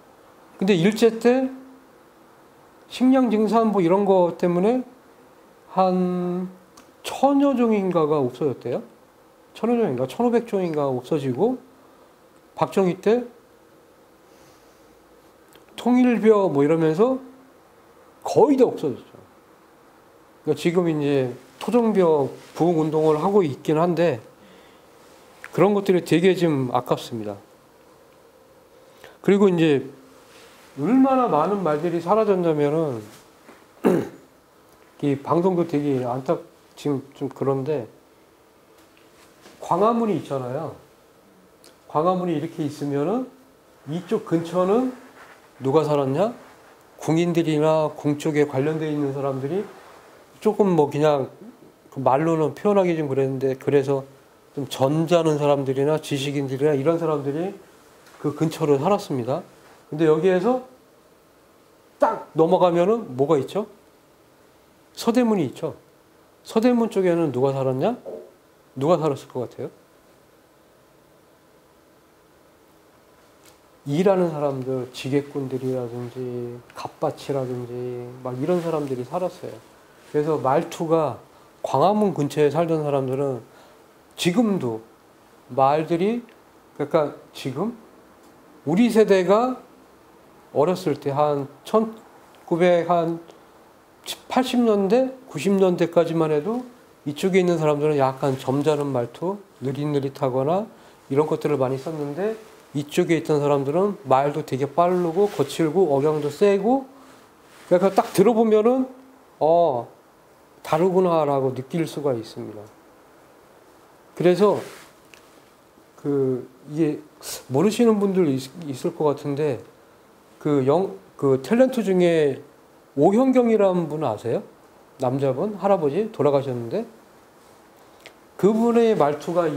근데 일제 때 식량 증산 뭐 이런 거 때문에 한 천여 종인가가 없어졌대요. 천여 종인가 1,500종인가 없어지고 박정희 때 통일벼 뭐 이러면서 거의 다 없어졌죠. 그러니까 지금 이제 토종벼 부흥 운동을 하고 있긴 한데 그런 것들이 되게 좀 아깝습니다. 그리고 이제 얼마나 많은 말들이 사라졌냐면은 이 방송도 되게 지금 좀 그런데 광화문이 있잖아요. 광화문이 이렇게 있으면은 이쪽 근처는 누가 살았냐? 궁인들이나 궁 쪽에 관련되어 있는 사람들이 조금 뭐 그냥 말로는 표현하기 좀 그랬는데 그래서 좀 점잖은 사람들이나 지식인들이나 이런 사람들이 그 근처를 살았습니다. 근데 여기에서 딱 넘어가면은 뭐가 있죠? 서대문이 있죠. 서대문 쪽에는 누가 살았냐? 누가 살았을 것 같아요? 일하는 사람들, 지게꾼들이라든지 갑밭이라든지 막 이런 사람들이 살았어요. 그래서 말투가 광화문 근처에 살던 사람들은 지금도 말들이 그러니까 지금 우리 세대가 어렸을 때 한 1980년대, 90년대까지만 해도 이쪽에 있는 사람들은 약간 점잖은 말투, 느릿느릿하거나 이런 것들을 많이 썼는데 이쪽에 있던 사람들은 말도 되게 빠르고 거칠고 억양도 세고 그러니까 딱 들어보면은 다르구나라고 느낄 수가 있습니다. 그래서 이게 모르시는 분들 있을 것 같은데 그 탤런트 중에 오현경이라는 분 아세요? 남자분, 할아버지 돌아가셨는데 그분의 말투가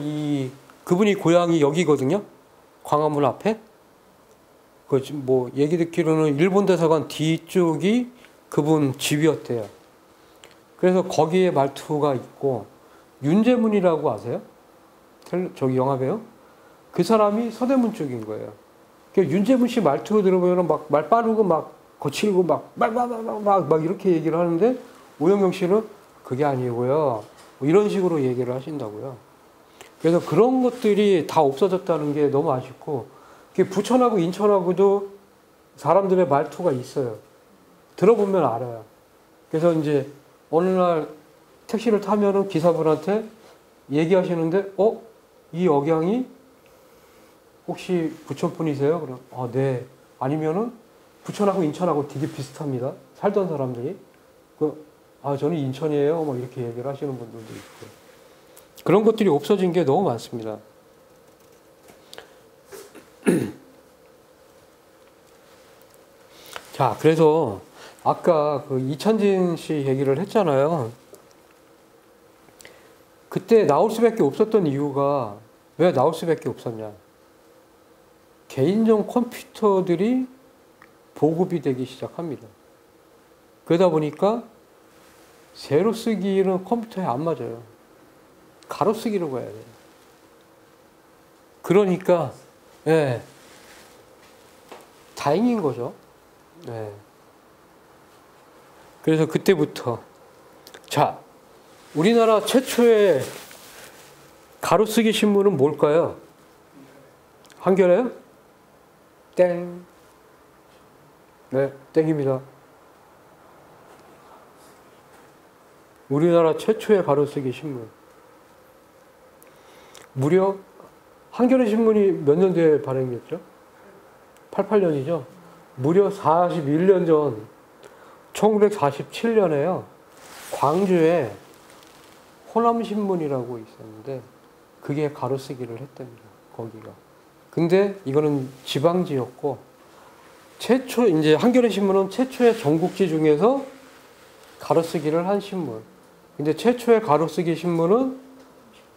그분이 고향이 여기거든요. 광화문 앞에. 뭐 얘기 듣기로는 일본 대사관 뒤쪽이 그분 집이었대요. 그래서 거기에 말투가 있고 윤재문이라고 아세요? 저기 영화배우? 그 사람이 서대문 쪽인 거예요. 윤재문 씨 말투로 들어보면 막 말 빠르고 막 거칠고 막 이렇게 얘기를 하는데 오영경 씨는 그게 아니고요. 뭐 이런 식으로 얘기를 하신다고요. 그래서 그런 것들이 다 없어졌다는 게 너무 아쉽고 부천하고 인천하고도 사람들의 말투가 있어요. 들어보면 알아요. 그래서 이제 어느 날 택시를 타면은 기사분한테 얘기하시는데 이 억양이 혹시 부천 분이세요? 그럼 네. 아니면은 부천하고 인천하고 되게 비슷합니다. 살던 사람들이 저는 인천이에요. 뭐 이렇게 얘기를 하시는 분들도 있고 그런 것들이 없어진 게 너무 많습니다. 자, 그래서 아까 이찬진 씨 얘기를 했잖아요. 그때 나올 수밖에 없었던 이유가 왜 나올 수밖에 없었냐? 개인용 컴퓨터들이 보급이 되기 시작합니다. 그러다 보니까 세로 쓰기는 컴퓨터에 안 맞아요. 가로 쓰기로 가야 돼요. 그러니까 다행인 거죠. 그래서 그때부터 우리나라 최초의 가로쓰기 신문은 뭘까요? 한겨레요? 땡. 네, 땡입니다. 우리나라 최초의 가로쓰기 신문. 무려 한겨레 신문이 몇 년도에 발행됐죠? 88년이죠. 무려 41년 전 1947년에요. 광주에 호남신문이라고 있었는데 그게 가로쓰기를 했답니다. 거기가. 근데 이거는 지방지였고 이제 한겨레 신문은 최초의 전국지 중에서 가로쓰기를 한 신문. 근데 최초의 가로쓰기 신문은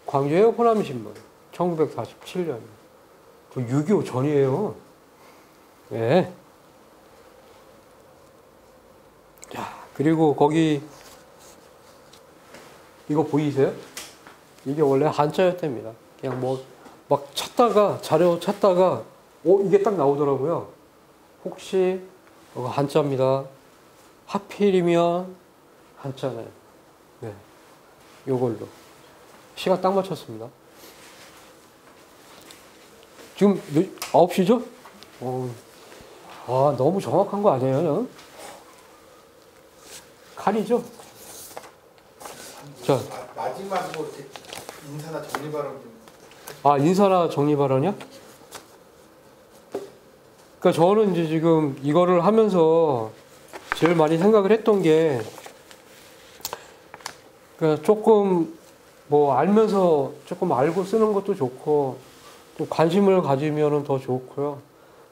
광주의 호남신문. 1947년. 6.25 전이에요. 네. 자, 그리고 거기 이거 보이세요? 이게 원래 한자였답니다. 그냥 뭐 막 찾다가 자료 찾다가 이게 딱 나오더라고요. 혹시 한자입니다. 하필이면 한자네. 네, 요걸로 시간 딱 맞췄습니다. 지금 9시죠? 너무 정확한 거 아니에요? 칼이죠? 자, 마지막으로 인사나 정리 발언 좀. 인사나 정리 발언이요? 그러니까 저는 이제 지금 이거를 하면서 제일 많이 생각을 했던 게, 그러니까 조금 뭐 알면서 조금 알고 쓰는 것도 좋고, 또 관심을 가지면은 더 좋고요.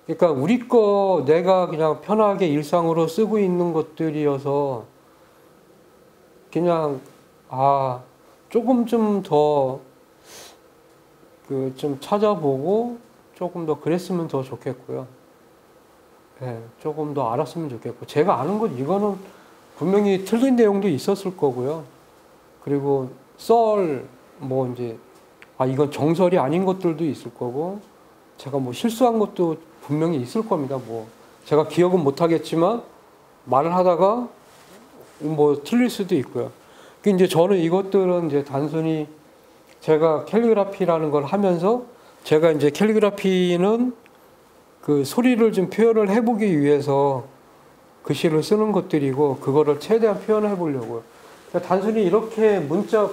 그러니까 우리 거 내가 그냥 편하게 일상으로 쓰고 있는 것들이어서 그냥 조금 좀 더 좀 찾아보고 조금 더 그랬으면 더 좋겠고요. 네, 조금 더 알았으면 좋겠고, 제가 아는 건 이거는 분명히 틀린 내용도 있었을 거고요. 그리고 뭐 이제 이건 정설이 아닌 것들도 있을 거고, 제가 뭐 실수한 것도 분명히 있을 겁니다. 뭐 제가 기억은 못 하겠지만 말을 하다가 뭐 틀릴 수도 있고요. 이제 저는 이것들은 이제 단순히 제가 캘리그라피라는 걸 하면서, 제가 이제 캘리그라피는 그 소리를 좀 표현을 해보기 위해서 글씨를 쓰는 것들이고, 그거를 최대한 표현을 해보려고요. 그러니까 단순히 이렇게 문자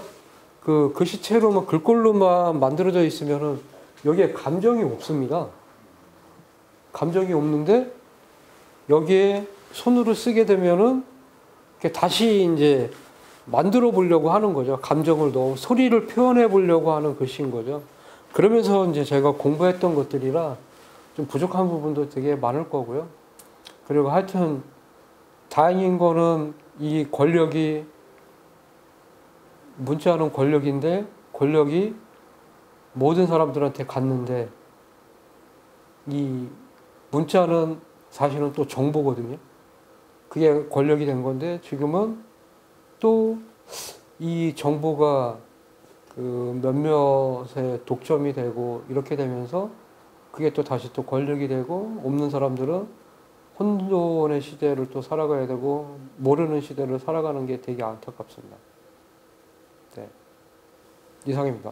그 글씨체로만 글꼴로만 만들어져 있으면은 여기에 감정이 없습니다. 감정이 없는데 여기에 손으로 쓰게 되면은 다시 이제 만들어 보려고 하는 거죠. 감정을 넣어 소리를 표현해 보려고 하는 글씨인 거죠. 그러면서 이제 제가 공부했던 것들이라 좀 부족한 부분도 되게 많을 거고요. 그리고 하여튼 다행인 거는 이 권력이, 문자는 권력인데 권력이 모든 사람들한테 갔는데, 이 문자는 사실은 또 정보거든요. 그게 권력이 된 건데, 지금은 또 이 정보가 그 몇몇의 독점이 되고 이렇게 되면서 그게 또 다시 또 권력이 되고, 없는 사람들은 혼돈의 시대를 또 살아가야 되고 모르는 시대를 살아가는 게 되게 안타깝습니다. 네, 이상입니다.